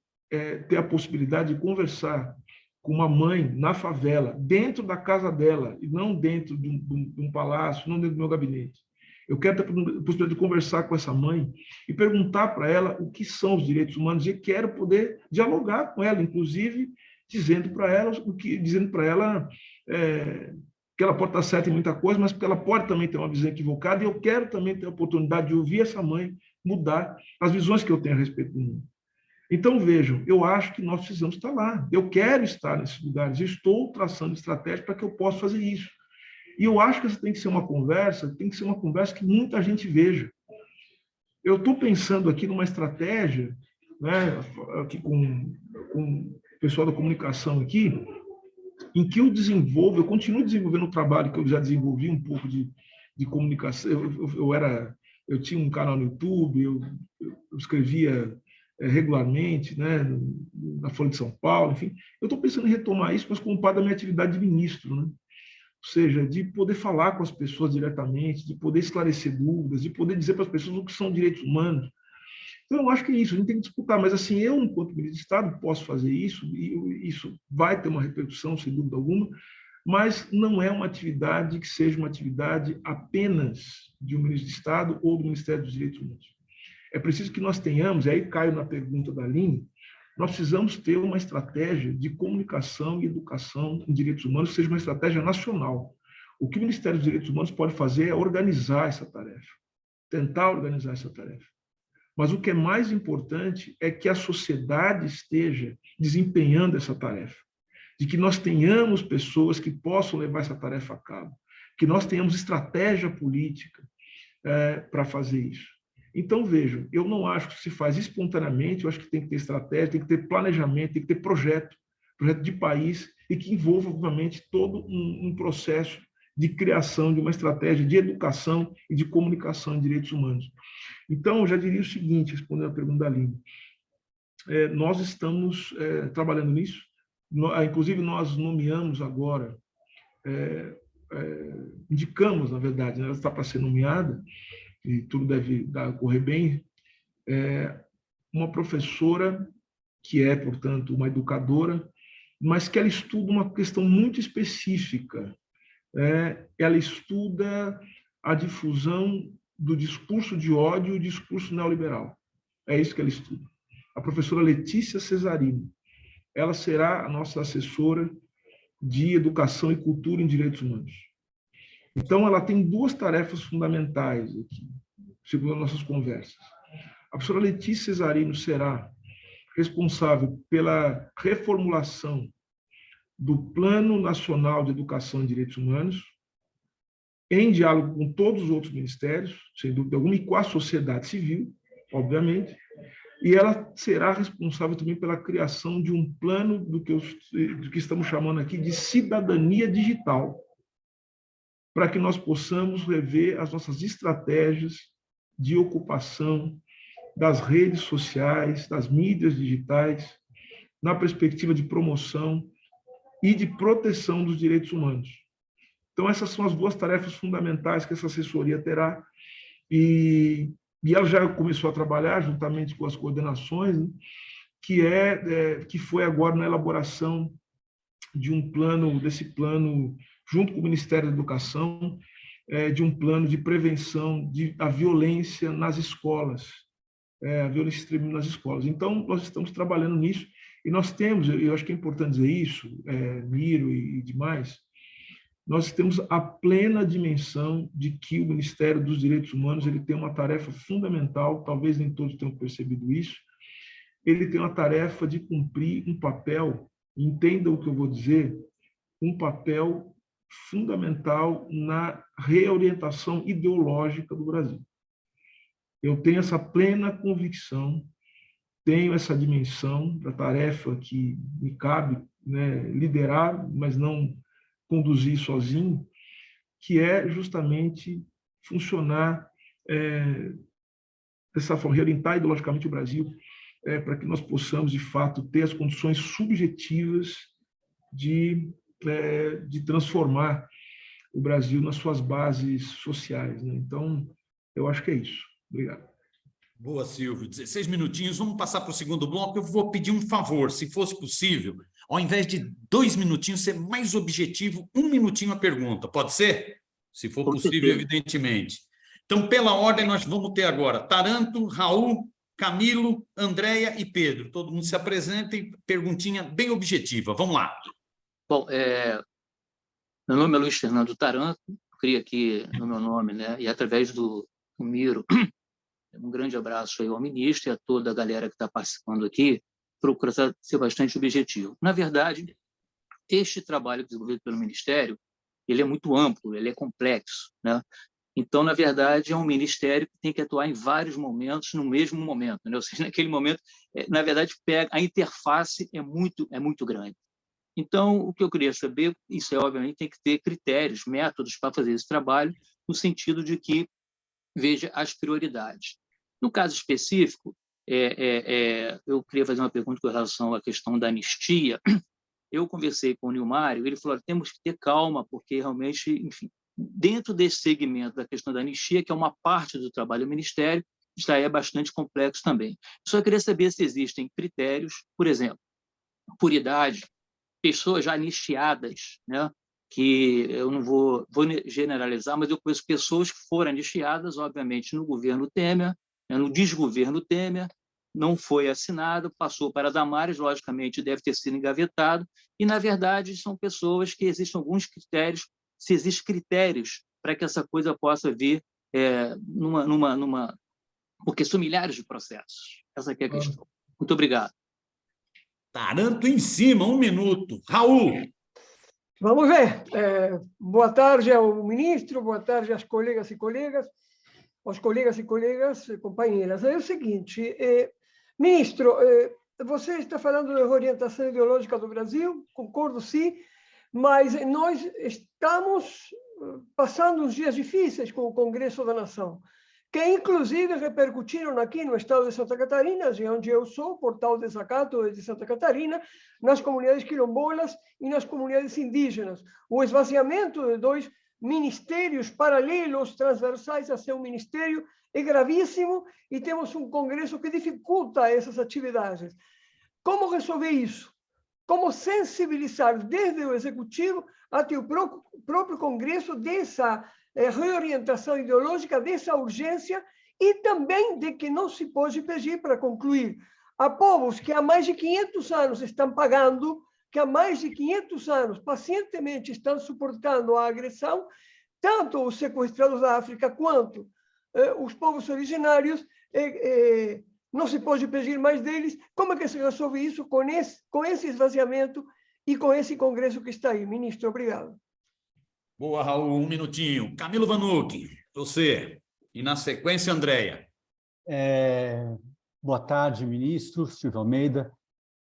ter a possibilidade de conversar com uma mãe na favela, dentro da casa dela, e não dentro de um palácio, não dentro do meu gabinete. Eu quero ter a possibilidade de conversar com essa mãe e perguntar para ela o que são os direitos humanos, e quero poder dialogar com ela, inclusive dizendo para ela que ela pode estar certa em muita coisa, mas que ela pode também ter uma visão equivocada, e eu quero também ter a oportunidade de ouvir essa mãe mudar as visões que eu tenho a respeito do mundo. Então, vejam, eu acho que nós precisamos estar lá. Eu quero estar nesses lugares, eu estou traçando estratégia para que eu possa fazer isso. E eu acho que essa tem que ser uma conversa que muita gente veja. Eu estou pensando aqui numa estratégia, né, aqui com o pessoal da comunicação aqui, em que eu continuo desenvolvendo o trabalho que eu já desenvolvi um pouco de comunicação. Eu tinha um canal no YouTube, eu escrevia regularmente, né, na Folha de São Paulo, enfim. Eu estou pensando em retomar isso, mas como parte da minha atividade de ministro, né? Ou seja, de poder falar com as pessoas diretamente, de poder esclarecer dúvidas, de poder dizer para as pessoas o que são direitos humanos. Então, eu acho que é isso, a gente tem que disputar, mas assim, eu, enquanto ministro de Estado, posso fazer isso, e isso vai ter uma repercussão, sem dúvida alguma, mas não é uma atividade que seja uma atividade apenas de um ministro de Estado ou do Ministério dos Direitos Humanos. É preciso que nós tenhamos, e aí caio na pergunta da Aline, nós precisamos ter uma estratégia de comunicação e educação em direitos humanos que seja uma estratégia nacional. O que o Ministério dos Direitos Humanos pode fazer é organizar essa tarefa, tentar organizar essa tarefa. Mas o que é mais importante é que a sociedade esteja desempenhando essa tarefa, de que nós tenhamos pessoas que possam levar essa tarefa a cabo, que nós tenhamos estratégia política para fazer isso. Então, vejam, eu não acho que se faz espontaneamente, eu acho que tem que ter estratégia, tem que ter planejamento, tem que ter projeto de país, e que envolva, obviamente, todo um processo de criação de uma estratégia de educação e de comunicação em direitos humanos. Então, eu já diria o seguinte, respondendo a pergunta da Aline, nós estamos trabalhando nisso, inclusive nós nomeamos agora, indicamos, na verdade, ela está para ser nomeada, e tudo deve correr bem, uma professora que é, portanto, uma educadora, mas que ela estuda uma questão muito específica ela estuda a difusão do discurso de ódio e o discurso neoliberal. É isso que ela estuda. A professora Letícia Cesarino, ela será a nossa assessora de Educação e Cultura em Direitos Humanos. Então, ela tem duas tarefas fundamentais aqui, segundo as nossas conversas. A professora Letícia Cesarino será responsável pela reformulação do Plano Nacional de Educação em Direitos Humanos, em diálogo com todos os outros ministérios, sem dúvida alguma, e com a sociedade civil, obviamente, e ela será responsável também pela criação de um plano do que estamos chamando aqui de cidadania digital, para que nós possamos rever as nossas estratégias de ocupação das redes sociais, das mídias digitais, na perspectiva de promoção e de proteção dos direitos humanos. Então, essas são as duas tarefas fundamentais que essa assessoria terá, e ela já começou a trabalhar juntamente com as coordenações, né, que foi agora na elaboração de um plano, desse plano, junto com o Ministério da Educação, de um plano de prevenção da violência nas escolas, a violência extrema nas escolas. Então, nós estamos trabalhando nisso, e nós temos, eu acho que é importante dizer isso, Miro e demais, nós temos a plena dimensão de que o Ministério dos Direitos Humanos ele tem uma tarefa fundamental, talvez nem todos tenham percebido isso, ele tem uma tarefa de cumprir um papel, entenda o que eu vou dizer, um papel fundamental na reorientação ideológica do Brasil. Eu tenho essa plena convicção, tenho essa dimensão da tarefa que me cabe, né, liderar, mas não conduzir sozinho, que é justamente funcionar dessa forma, reorientar ideologicamente o Brasil, para que nós possamos, de fato, ter as condições subjetivas de transformar o Brasil nas suas bases sociais, né? Então, eu acho que é isso. Obrigado. Boa, Silvio. 16 minutinhos. Vamos passar para o segundo bloco. Eu vou pedir um favor, se fosse possível, ao invés de 2 minutinhos, ser mais objetivo, 1 minutinho a pergunta. Pode ser? Se for possível, evidentemente. Então, pela ordem, nós vamos ter agora Taranto, Raul, Camilo, Andréia e Pedro. Todo mundo se apresenta e perguntinha bem objetiva. Vamos lá. Bom, meu nome é Luiz Fernando Taranto. Eu queria aqui, no meu nome, né, e através do Miro, um grande abraço aí ao ministro e a toda a galera que está participando aqui, procurar ser bastante objetivo. Na verdade, este trabalho desenvolvido pelo Ministério, ele é muito amplo, ele é complexo, né? Então, na verdade, é um ministério que tem que atuar em vários momentos, no mesmo momento, né? Ou seja, naquele momento, na verdade, a interface é muito grande. Então, o que eu queria saber, isso obviamente tem que ter critérios, métodos para fazer esse trabalho, no sentido de que veja as prioridades. No caso específico, eu queria fazer uma pergunta com relação à questão da anistia. Eu conversei com o Nilmário, ele falou, temos que ter calma, porque realmente, enfim, dentro desse segmento da questão da anistia, que é uma parte do trabalho do Ministério, já é bastante complexo também. Só queria saber se existem critérios, por exemplo, por idade, pessoas já anistiadas, né? Que eu não vou generalizar, mas eu conheço pessoas que foram anistiadas, obviamente, no governo Temer, no desgoverno Temer, não foi assinado, passou para Damares, logicamente deve ter sido engavetado, e, na verdade, são pessoas que existem alguns critérios, se existem critérios para que essa coisa possa vir porque são milhares de processos. Essa aqui é a questão. Muito obrigado. Taranto em cima, 1 minuto. Raul. Vamos ver. Boa tarde ao ministro, boa tarde às colegas e colegas, aos colegas e colegas, companheiras. É o seguinte, ministro, você está falando da orientação ideológica do Brasil, concordo sim, mas nós estamos passando uns dias difíceis com o Congresso da Nação, que inclusive repercutiram aqui no estado de Santa Catarina, de onde eu sou, Portal de Desacato de Santa Catarina, nas comunidades quilombolas e nas comunidades indígenas. O esvaziamento de 2 ministérios paralelos, transversais a seu ministério, é gravíssimo e temos um Congresso que dificulta essas atividades. Como resolver isso? como sensibilizar desde o Executivo até o próprio Congresso dessa reorientação ideológica, dessa urgência, e também de que não se pode pedir, para concluir, a povos que há mais de 500 anos estão pagando, que há mais de 500 anos pacientemente estão suportando a agressão, tanto os sequestrados da África quanto os povos originários, não se pode pedir mais deles. Como é que se resolve isso com esse esvaziamento e com esse Congresso que está aí? Ministro, obrigado. Boa, Raul, um minutinho. Camilo Vanucchi, você. E, na sequência, Andréia. Boa tarde, ministro Silvio Almeida.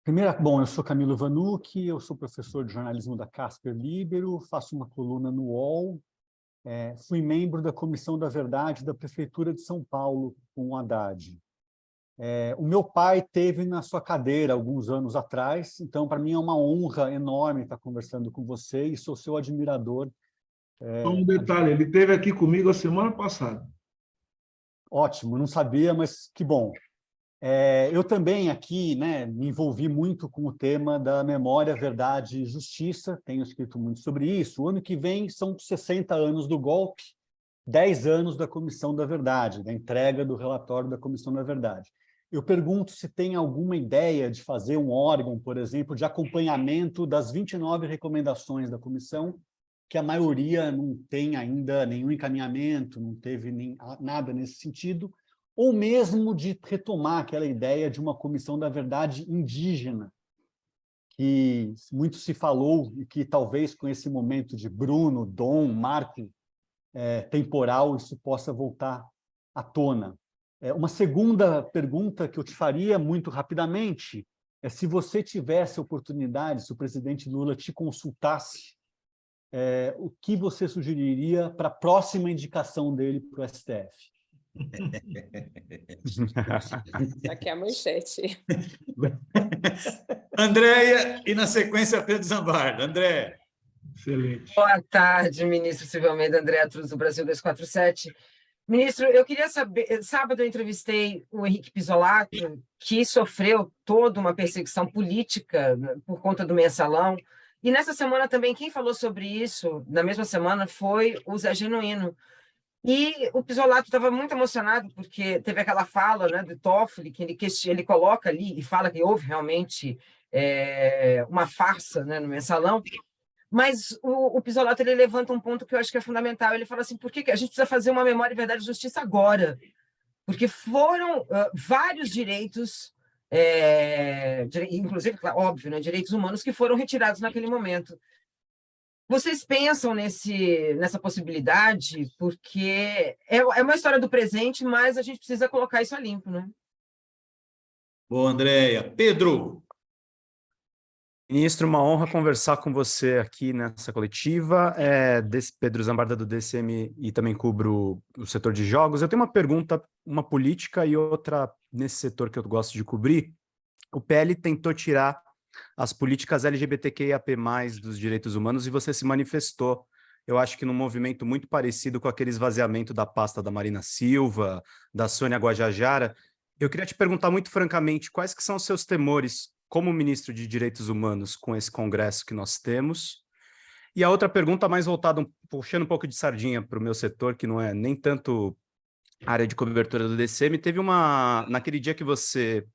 Primeiro, bom, eu sou Camilo Vanucchi, eu sou professor de jornalismo da Casper Libero, faço uma coluna no UOL, fui membro da Comissão da Verdade da Prefeitura de São Paulo, com o Haddad. O meu pai teve na sua cadeira alguns anos atrás, então, para mim, é uma honra enorme estar conversando com você e sou seu admirador. Só um detalhe, ele esteve aqui comigo a semana passada. Ótimo, não sabia, mas que bom. Eu também aqui, né, me envolvi muito com o tema da memória, verdade e justiça, tenho escrito muito sobre isso. O ano que vem são 60 anos do golpe, 10 anos da Comissão da Verdade, da entrega do relatório da Comissão da Verdade. Eu pergunto se tem alguma ideia de fazer um órgão, por exemplo, de acompanhamento das 29 recomendações da comissão, que a maioria não tem ainda nenhum encaminhamento, não teve nem nada nesse sentido, ou mesmo de retomar aquela ideia de uma Comissão da Verdade indígena, que muito se falou e que talvez com esse momento de Bruno, Dom, Marco, temporal, isso possa voltar à tona. Uma segunda pergunta que eu te faria, muito rapidamente, é se você tivesse oportunidade, se o presidente Lula te consultasse, o que você sugeriria para a próxima indicação dele para o STF? Aqui é a manchete. Andréia, e na sequência, Pedro Zambarda. Andréia. Excelente. Boa tarde, ministro Silvio Almeida, Andréa Truz, do Brasil 247. Ministro, eu queria saber, sábado eu entrevistei o Henrique Pisolato, que sofreu toda uma perseguição política por conta do mensalão, e nessa semana também quem falou sobre isso, na mesma semana, foi o Zé Genuíno. E o Pisolato estava muito emocionado, porque teve aquela fala, né, do Toffoli, que ele coloca ali e fala que houve realmente uma farsa, né, no mensalão. Mas o Pisolato ele levanta um ponto que eu acho que é fundamental. Ele fala assim, por que a gente precisa fazer uma memória, verdade e justiça agora? Porque foram vários direitos, inclusive, óbvio, né, direitos humanos, que foram retirados naquele momento. Vocês pensam nessa possibilidade? Porque é uma história do presente, mas a gente precisa colocar isso a limpo, né? Boa, Andréia. Pedro. Ministro, uma honra conversar com você aqui nessa coletiva. Pedro Zambarda, do DCM, e também cubro o setor de jogos. Eu tenho uma pergunta, uma política e outra nesse setor que eu gosto de cobrir. O PL tentou tirar as políticas LGBTQIAP+, dos direitos humanos, e você se manifestou, eu acho que num movimento muito parecido com aquele esvaziamento da pasta da Marina Silva, da Sônia Guajajara. Eu queria te perguntar muito francamente, quais que são os seus temores como ministro de Direitos Humanos com esse congresso que nós temos? E a outra pergunta mais voltada, puxando um pouco de sardinha para o meu setor, que não é nem tanto área de cobertura do DCM, teve naquele dia que você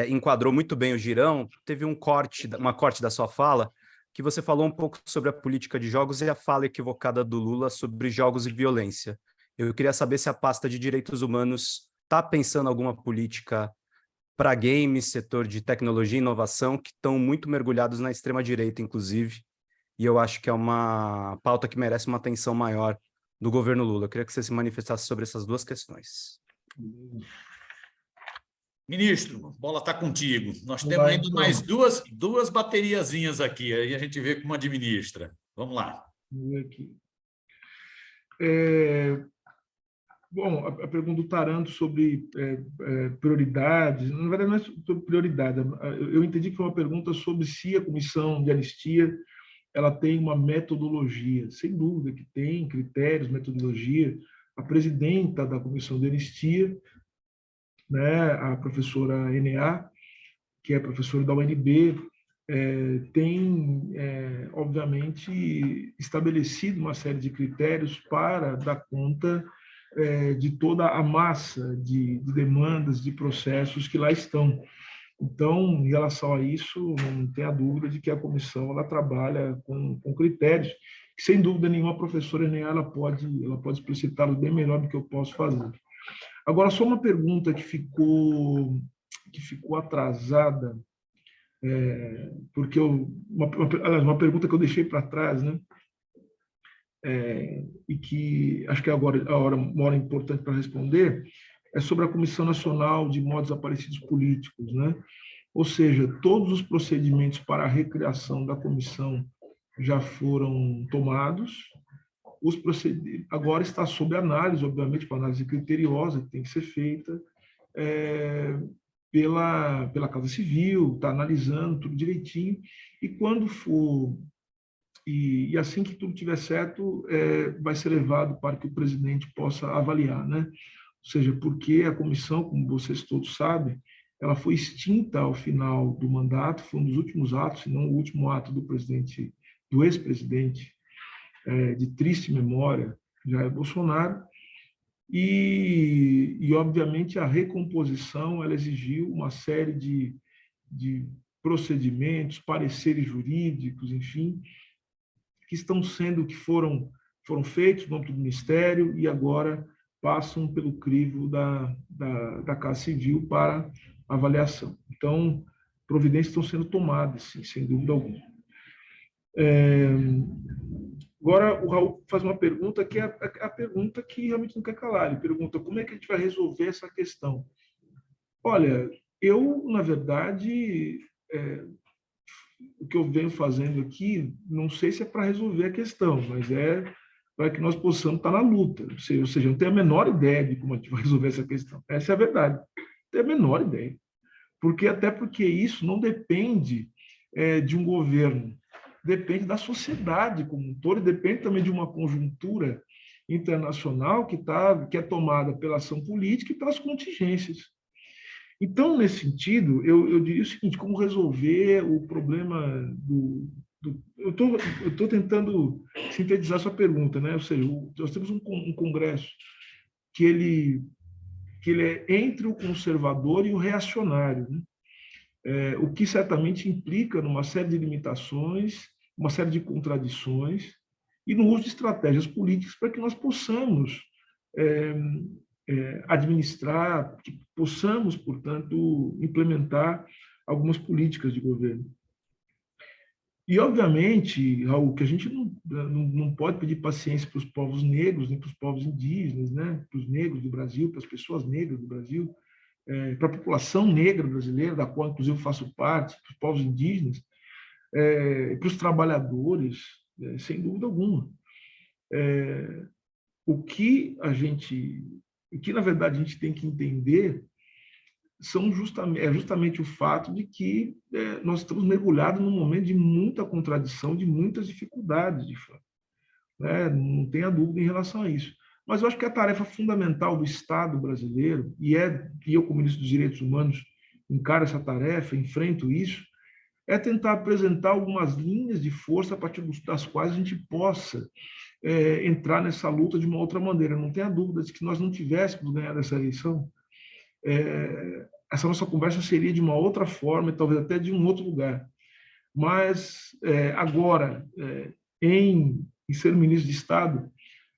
enquadrou muito bem o Girão, teve uma corte da sua fala, que você falou um pouco sobre a política de jogos e a fala equivocada do Lula sobre jogos e violência. Eu queria saber se a pasta de Direitos Humanos está pensando alguma política para games, setor de tecnologia e inovação, que estão muito mergulhados na extrema-direita, inclusive, e eu acho que é uma pauta que merece uma atenção maior do governo Lula. Eu queria que você se manifestasse sobre essas duas questões. Ministro, a bola está contigo. Nós temos ainda mais duas bateriazinhas aqui, aí a gente vê como administra. Vamos lá. Vamos ver aqui. Bom, a pergunta do Taranto sobre prioridades, na verdade não é sobre prioridade, eu entendi que foi uma pergunta sobre se a comissão de anistia ela tem uma metodologia. Sem dúvida que tem critérios, metodologia. A presidenta da comissão de anistia, né, a professora N.A., que é professora da UNB, tem, obviamente, estabelecido uma série de critérios para dar conta de toda a massa de demandas, de processos que lá estão. Então, em relação a isso, não tenha dúvida de que a comissão ela trabalha com critérios que, sem dúvida nenhuma, a professora Enea ela pode explicitá-los bem melhor do que eu posso fazer. Agora, só uma pergunta que ficou atrasada, porque uma pergunta que eu deixei para trás, né? E que acho que agora uma hora importante para responder, é sobre a Comissão Nacional de Mortos Desaparecidos Políticos, né? Ou seja, todos os procedimentos para a recriação da comissão já foram tomados, agora está sob análise, obviamente, para análise criteriosa, que tem que ser feita pela Casa Civil, está analisando tudo direitinho, e quando for, e assim que tudo estiver certo, vai ser levado para que o presidente possa avaliar, né? Ou seja, porque a comissão, como vocês todos sabem, ela foi extinta ao final do mandato, foi um dos últimos atos, se não o último ato do ex-presidente, de triste memória, Jair Bolsonaro, e obviamente, a recomposição ela exigiu uma série de procedimentos, pareceres jurídicos, enfim, que foram feitos no âmbito do Ministério e agora passam pelo crivo da Casa Civil para avaliação. Então, providências estão sendo tomadas, sim, sem dúvida alguma. Agora, o Raul faz uma pergunta que é a pergunta que realmente não quer calar. Ele pergunta como é que a gente vai resolver essa questão. Olha, eu, na verdade, o que eu venho fazendo aqui, não sei se é para resolver a questão, mas é para que nós possamos estar na luta. Ou seja, eu não tenho a menor ideia de como a gente vai resolver essa questão. Essa é a verdade. Não tenho a menor ideia. Até porque isso não depende de um governo, depende da sociedade como um todo, e depende também de uma conjuntura internacional que é tomada pela ação política e pelas contingências. Então, nesse sentido, eu diria o seguinte: como resolver o problema eu estou tentando sintetizar sua pergunta, né? Ou seja, nós temos um congresso que ele é entre o conservador e o reacionário, né? O que certamente implica numa série de limitações, uma série de contradições e no uso de estratégias políticas para que nós possamos administrar, que possamos, portanto, implementar algumas políticas de governo. E, obviamente, Raul, que a gente não pode pedir paciência para os povos negros, nem para os povos indígenas, né? Para os negros do Brasil, para as pessoas negras do Brasil, para a população negra brasileira, da qual, inclusive, eu faço parte, para os povos indígenas, para os trabalhadores, sem dúvida alguma. O que, na verdade, a gente tem que entender é justamente o fato de que nós estamos mergulhados num momento de muita contradição, de muitas dificuldades, de fato, né? Não tenha dúvida em relação a isso. Mas eu acho que a tarefa fundamental do Estado brasileiro, e eu, como ministro dos Direitos Humanos, encaro essa tarefa, enfrento isso, é tentar apresentar algumas linhas de força a partir das quais a gente possa entrar nessa luta de uma outra maneira. Não tenha dúvida de que nós não tivéssemos ganhado essa eleição, essa nossa conversa seria de uma outra forma, e talvez até de um outro lugar. Mas, agora, em ser ministro de Estado,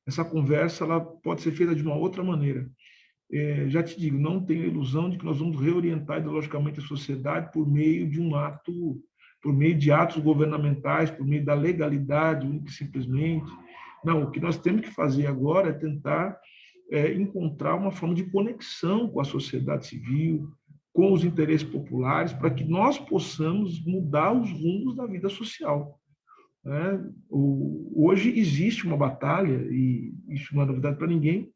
essa conversa ela pode ser feita de uma outra maneira. Já te digo, não tenho a ilusão de que nós vamos reorientar ideologicamente a sociedade por meio de atos governamentais, por meio da legalidade, única e simplesmente. Não, o que nós temos que fazer agora é tentar encontrar uma forma de conexão com a sociedade civil, com os interesses populares, para que nós possamos mudar os rumos da vida social. Hoje existe uma batalha, e isso não é novidade para ninguém,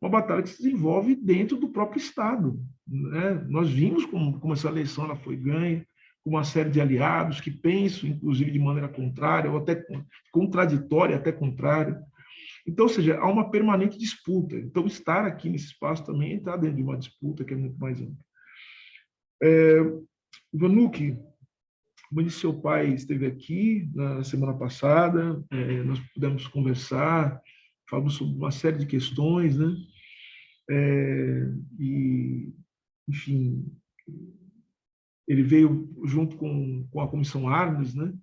uma batalha que se desenvolve dentro do próprio Estado, né? Nós vimos como essa eleição ela foi ganha, com uma série de aliados que pensam, inclusive, de maneira contrária, ou até contraditória, até contrária. Então, ou seja, há uma permanente disputa. Então, estar aqui nesse espaço também é entrar dentro de uma disputa que é muito mais ampla. Vanuc, Como disse, seu pai esteve aqui na semana passada, nós pudemos conversar, falamos sobre uma série de questões, né? E, enfim, ele veio junto com a Comissão Armas, né?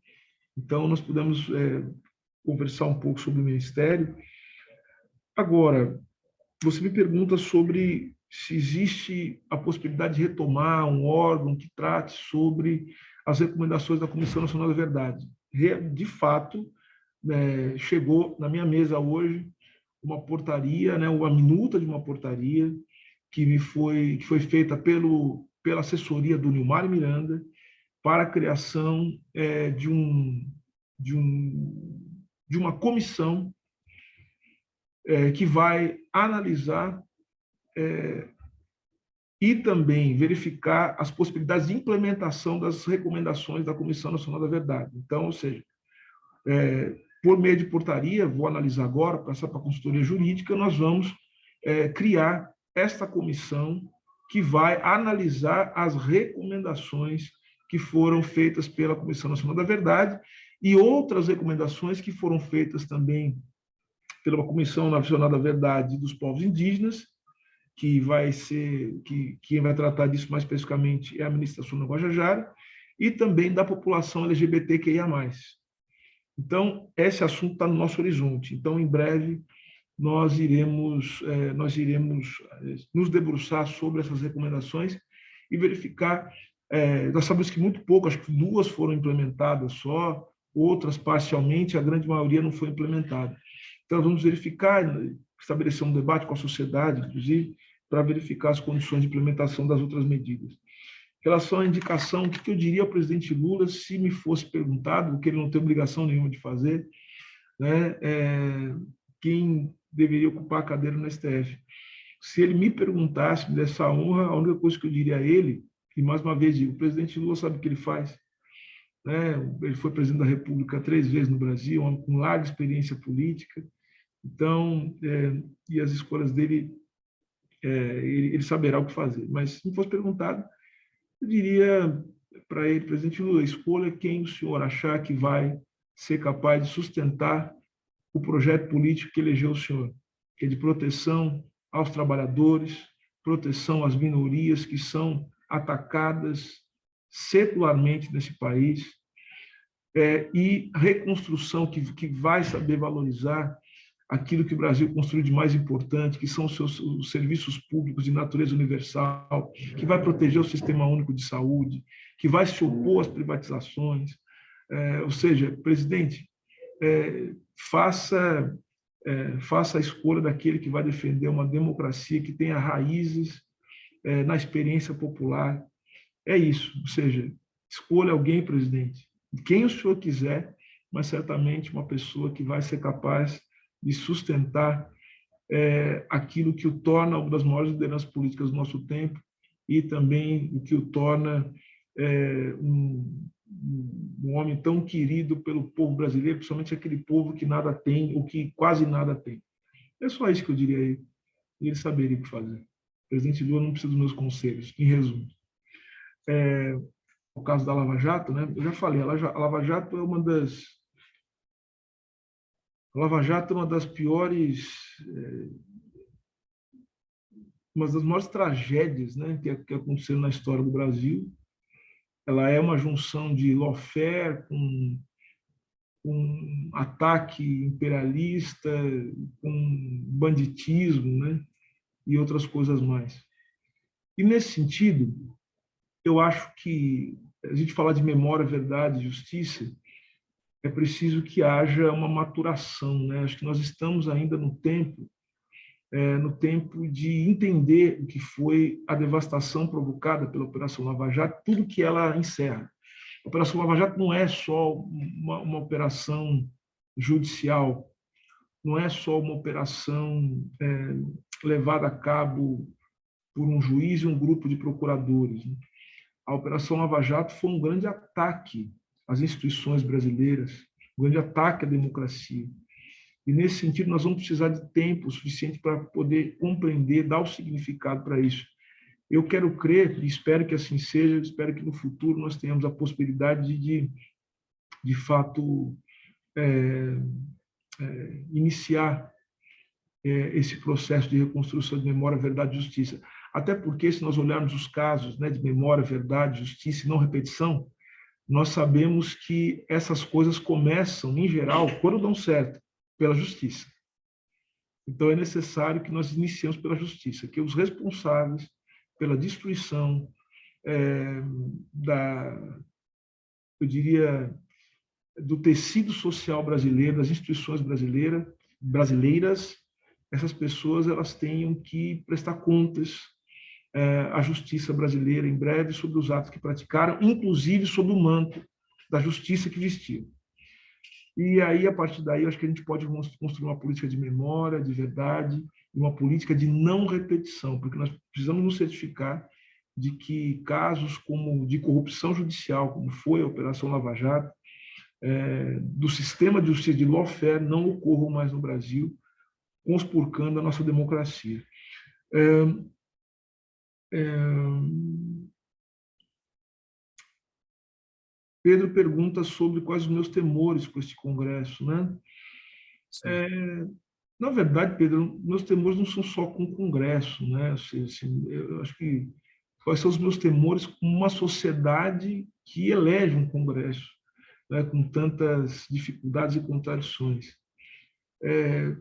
Então, nós pudemos conversar um pouco sobre o Ministério. Agora, você me pergunta sobre se existe a possibilidade de retomar um órgão que trate sobre as recomendações da Comissão Nacional da Verdade. De fato, chegou na minha mesa hoje uma portaria, né, uma minuta de uma portaria que foi feita pela assessoria do Nilmar Miranda para a criação de uma comissão que vai analisar e também verificar as possibilidades de implementação das recomendações da Comissão Nacional da Verdade. Então, ou seja, por meio de portaria, vou analisar agora, passar para a consultoria jurídica, nós vamos criar esta comissão que vai analisar as recomendações que foram feitas pela Comissão Nacional da Verdade e outras recomendações que foram feitas também pela Comissão Nacional da Verdade dos Povos Indígenas, que vai ser, quem vai tratar disso mais especificamente é a ministra Sônia Guajajara, e também da população LGBTQIA+. Então, esse assunto está no nosso horizonte. Então, em breve, nós iremos nos debruçar sobre essas recomendações e verificar. Nós sabemos que muito pouco, acho que 2 foram implementadas só, outras parcialmente, a grande maioria não foi implementada. Então, vamos verificar, estabelecer um debate com a sociedade, inclusive, para verificar as condições de implementação das outras medidas. Em relação à indicação, o que eu diria ao presidente Lula, se me fosse perguntado, que ele não tem obrigação nenhuma de fazer, né, quem deveria ocupar a cadeira no STF. Se ele me perguntasse, me desse essa honra, a única coisa que eu diria a ele, e mais uma vez digo, o presidente Lula sabe o que ele faz, né? Ele foi presidente da República 3 vezes no Brasil, com larga experiência política, então, e as escolhas dele, ele saberá o que fazer. Mas, se me fosse perguntado, eu diria para ele, presidente Lula, escolha quem o senhor achar que vai ser capaz de sustentar o projeto político que elegeu o senhor, que é de proteção aos trabalhadores, proteção às minorias que são atacadas secularmente nesse país, e reconstrução que vai saber valorizar aquilo que o Brasil construiu de mais importante, que são os serviços públicos de natureza universal, que vai proteger o Sistema Único de Saúde, que vai se opor às privatizações. Ou seja, presidente, faça a escolha daquele que vai defender uma democracia que tenha raízes na experiência popular. É isso, ou seja, escolha alguém, presidente, quem o senhor quiser, mas certamente uma pessoa que vai ser capaz de sustentar aquilo que o torna uma das maiores lideranças políticas do nosso tempo e também o que o torna um homem tão querido pelo povo brasileiro, principalmente aquele povo que nada tem, ou que quase nada tem. É só isso que eu diria a ele, e ele saberia o que fazer. O presidente Lula não precisa dos meus conselhos, em resumo. O caso da Lava Jato, né? Eu já falei, a Lava Jato é uma das piores, uma das maiores tragédias, né, que aconteceram na história do Brasil. Ela é uma junção de lawfare com ataque imperialista, com banditismo, né, e outras coisas mais. E, nesse sentido, eu acho que a gente falar de memória, verdade e justiça, é preciso que haja uma maturação, né? Acho que nós estamos ainda no tempo de entender o que foi a devastação provocada pela Operação Lava Jato, tudo que ela encerra. A Operação Lava Jato não é só uma operação judicial, não é só uma operação levada a cabo por um juiz e um grupo de procuradores, né? A Operação Lava Jato foi um grande ataque às instituições brasileiras, um grande ataque à democracia. E, nesse sentido, nós vamos precisar de tempo suficiente para poder compreender, dar o significado para isso. Eu quero crer, e espero que assim seja, espero que no futuro nós tenhamos a possibilidade de fato, iniciar esse processo de reconstrução de memória, verdade e justiça. Até porque, se nós olharmos os casos, né, de memória, verdade, justiça e não repetição, nós sabemos que essas coisas começam, em geral, quando dão certo, pela justiça. Então, é necessário que nós iniciemos pela justiça, que os responsáveis pela destruição eu diria, do tecido social brasileiro, das instituições brasileiras, essas pessoas elas tenham que prestar contas à justiça brasileira em breve sobre os atos que praticaram, inclusive sob o manto da justiça que vestiram. E aí, a partir daí, eu acho que a gente pode construir uma política de memória, de verdade, e uma política de não repetição, porque nós precisamos nos certificar de que casos como de corrupção judicial, como foi a Operação Lava Jato, do sistema de justiça de lawfare não ocorram mais no Brasil, conspurcando a nossa democracia. Pedro pergunta sobre quais os meus temores com este congresso, né? Na verdade, Pedro, meus temores não são só com o congresso, né? Assim, eu acho que quais são os meus temores com uma sociedade que elege um congresso, né, com tantas dificuldades e contradições.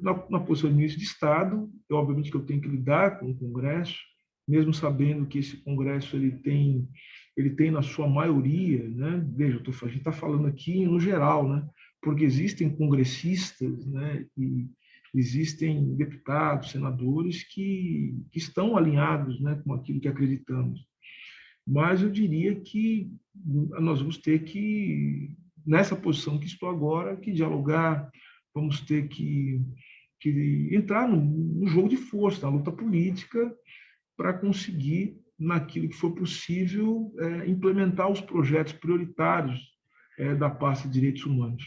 Na posição de ministro de Estado, obviamente que eu tenho que lidar com o Congresso, mesmo sabendo que esse Congresso ele tem na sua maioria, né, veja, a gente está falando aqui no geral, né, porque existem congressistas, né, e existem deputados, senadores que estão alinhados, né, com aquilo que acreditamos. Mas eu diria que nós vamos ter que, nessa posição que estou agora, que dialogar, vamos ter que entrar no jogo de força, na luta política, para conseguir, naquilo que for possível, implementar os projetos prioritários da pasta de direitos humanos.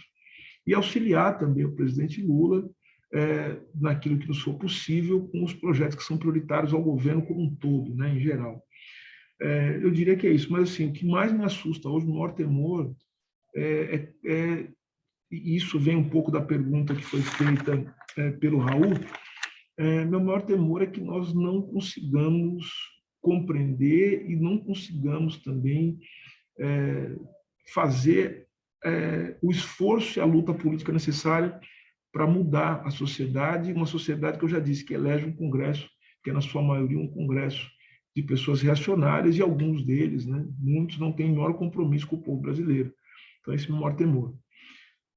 E auxiliar também o presidente Lula naquilo que nos for possível com os projetos que são prioritários ao governo como um todo, né, em geral. Eu diria que é isso, mas assim, o que mais me assusta hoje, o maior temor, e isso vem um pouco da pergunta que foi feita pelo Raul, meu maior temor é que nós não consigamos compreender e não consigamos também fazer o esforço e a luta política necessária para mudar a sociedade, uma sociedade que eu já disse que elege um Congresso, que é na sua maioria um Congresso de pessoas reacionárias, e alguns deles, né, muitos não têm o maior compromisso com o povo brasileiro. Então, esse é o maior temor.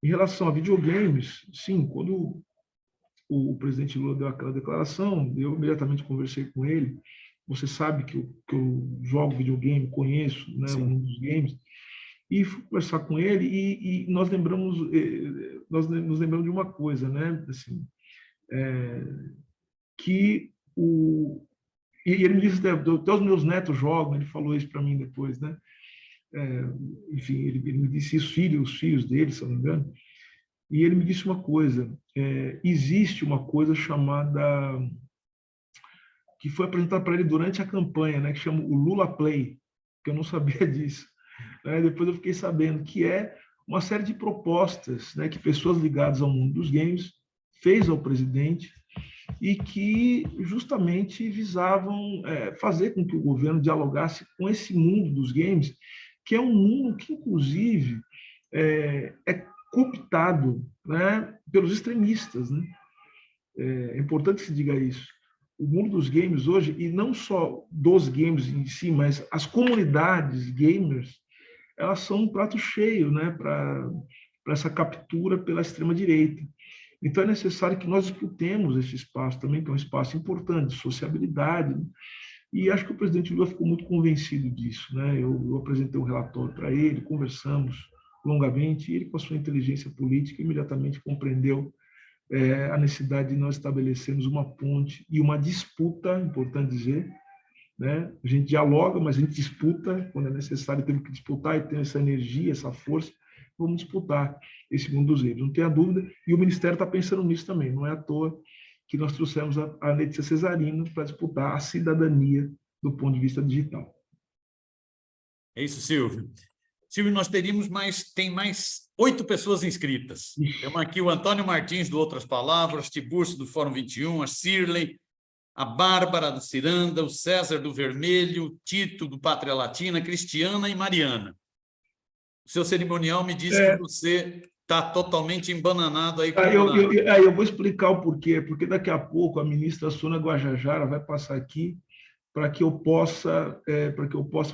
Em relação a videogames, sim, quando o presidente Lula deu aquela declaração, eu imediatamente conversei com ele. Você sabe que eu jogo videogame, conheço, né, um dos games, e fui conversar com ele e nós nos lembramos de uma coisa, né, assim, que e ele me disse, até os meus netos jogam, ele falou isso para mim depois, né? Enfim, ele me disse isso, os filhos dele, se não me engano, e ele me disse uma coisa, existe uma coisa chamada, que foi apresentada para ele durante a campanha, né, que chama o Lula Play, que eu não sabia disso, né? Depois eu fiquei sabendo que é uma série de propostas, né, que pessoas ligadas ao mundo dos games fez ao presidente, e que justamente visavam fazer com que o governo dialogasse com esse mundo dos games, que é um mundo que, inclusive, é cooptado, né, pelos extremistas, né? É importante que se diga isso. O mundo dos games hoje, e não só dos games em si, mas as comunidades gamers, elas são um prato cheio, né, para essa captura pela extrema-direita. Então, é necessário que nós disputemos esse espaço também, que é um espaço importante, de sociabilidade, né? E acho que o presidente Lula ficou muito convencido disso, né? Eu apresentei um relatório para ele, conversamos longamente, e ele, com a sua inteligência política, imediatamente compreendeu a necessidade de nós estabelecermos uma ponte e uma disputa, importante dizer, né? A gente dialoga, mas a gente disputa, quando é necessário, temos que disputar e ter essa energia, essa força, vamos disputar esse mundo dos games, não tenha dúvida, e o Ministério está pensando nisso também, não é à toa que nós trouxemos a Letícia Cesarino para disputar a cidadania do ponto de vista digital. É isso, Silvio. Silvio, nós tem mais 8 pessoas inscritas. Temos aqui o Antônio Martins, do Outras Palavras, Tiburcio, do Fórum 21, a Cirlei, a Bárbara, do Ciranda, o César, do Vermelho, o Tito, do Pátria Latina, Cristiana e Mariana. O seu cerimonial me disse que você está totalmente embananado aí. Eu vou explicar o porquê. Porque daqui a pouco a ministra Sônia Guajajara vai passar aqui para que eu possa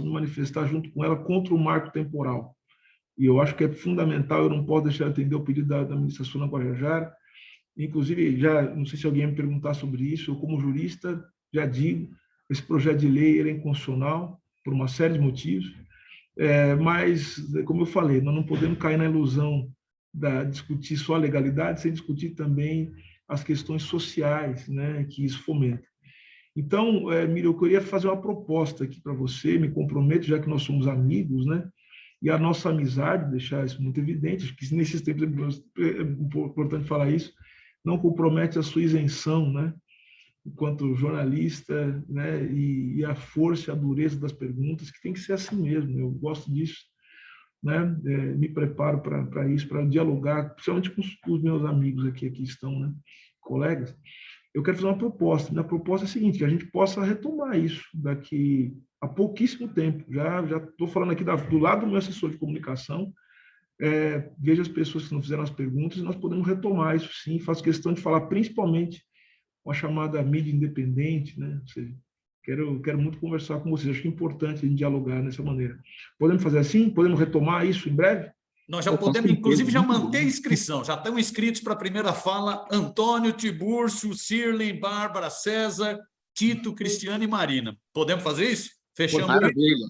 me manifestar junto com ela contra o marco temporal. E eu acho que é fundamental, eu não posso deixar de atender o pedido da ministra Sônia Guajajara. Inclusive, não sei se alguém me perguntar sobre isso, eu, como jurista, já digo, esse projeto de lei é inconstitucional por uma série de motivos, mas, como eu falei, nós não podemos cair na ilusão de discutir só a legalidade, sem discutir também as questões sociais, né, que isso fomenta. Então, Miriam, eu queria fazer uma proposta aqui para você, me comprometo, já que nós somos amigos, né? E a nossa amizade, deixar isso muito evidente, acho que nesses tempos é importante falar isso, não compromete a sua isenção, né? Enquanto jornalista, né? E a força e a dureza das perguntas, que tem que ser assim mesmo, eu gosto disso, né? Me preparo para isso, para dialogar, principalmente com os meus amigos aqui estão, né? Colegas. Eu quero fazer uma proposta. Minha proposta é a seguinte, que a gente possa retomar isso daqui a pouquíssimo tempo. Já estou falando aqui do lado do meu assessor de comunicação, veja as pessoas que não fizeram as perguntas, e nós podemos retomar isso sim. Faço questão de falar principalmente com a chamada mídia independente, né? Ou seja, quero muito conversar com vocês. Acho que é importante a gente dialogar dessa maneira. Podemos fazer assim? Podemos retomar isso em breve? Nós já podemos, inclusive, já manter a inscrição. Já estão inscritos para a primeira fala Antônio, Tiburcio, Cirlei, Bárbara, César, Tito, Cristiano e Marina. Podemos fazer isso? Fechamos.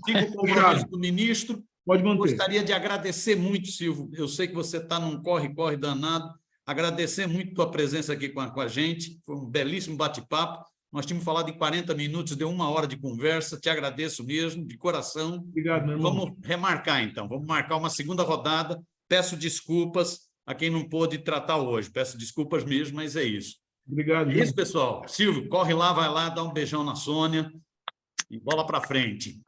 Siga o compromisso do ministro. Pode manter. Gostaria de agradecer muito, Silvio. Eu sei que você está num corre-corre danado. Agradecer muito a tua presença aqui com a gente. Foi um belíssimo bate-papo. Nós tínhamos falado em 40 minutos, deu 1 hora de conversa. Te agradeço mesmo, de coração. Obrigado, meu irmão. Vamos remarcar, então. Vamos marcar uma segunda rodada. Peço desculpas a quem não pôde tratar hoje. Peço desculpas mesmo, mas é isso. Obrigado. É isso, pessoal. Silvio, corre lá, vai lá, dá um beijão na Sônia e bola para frente.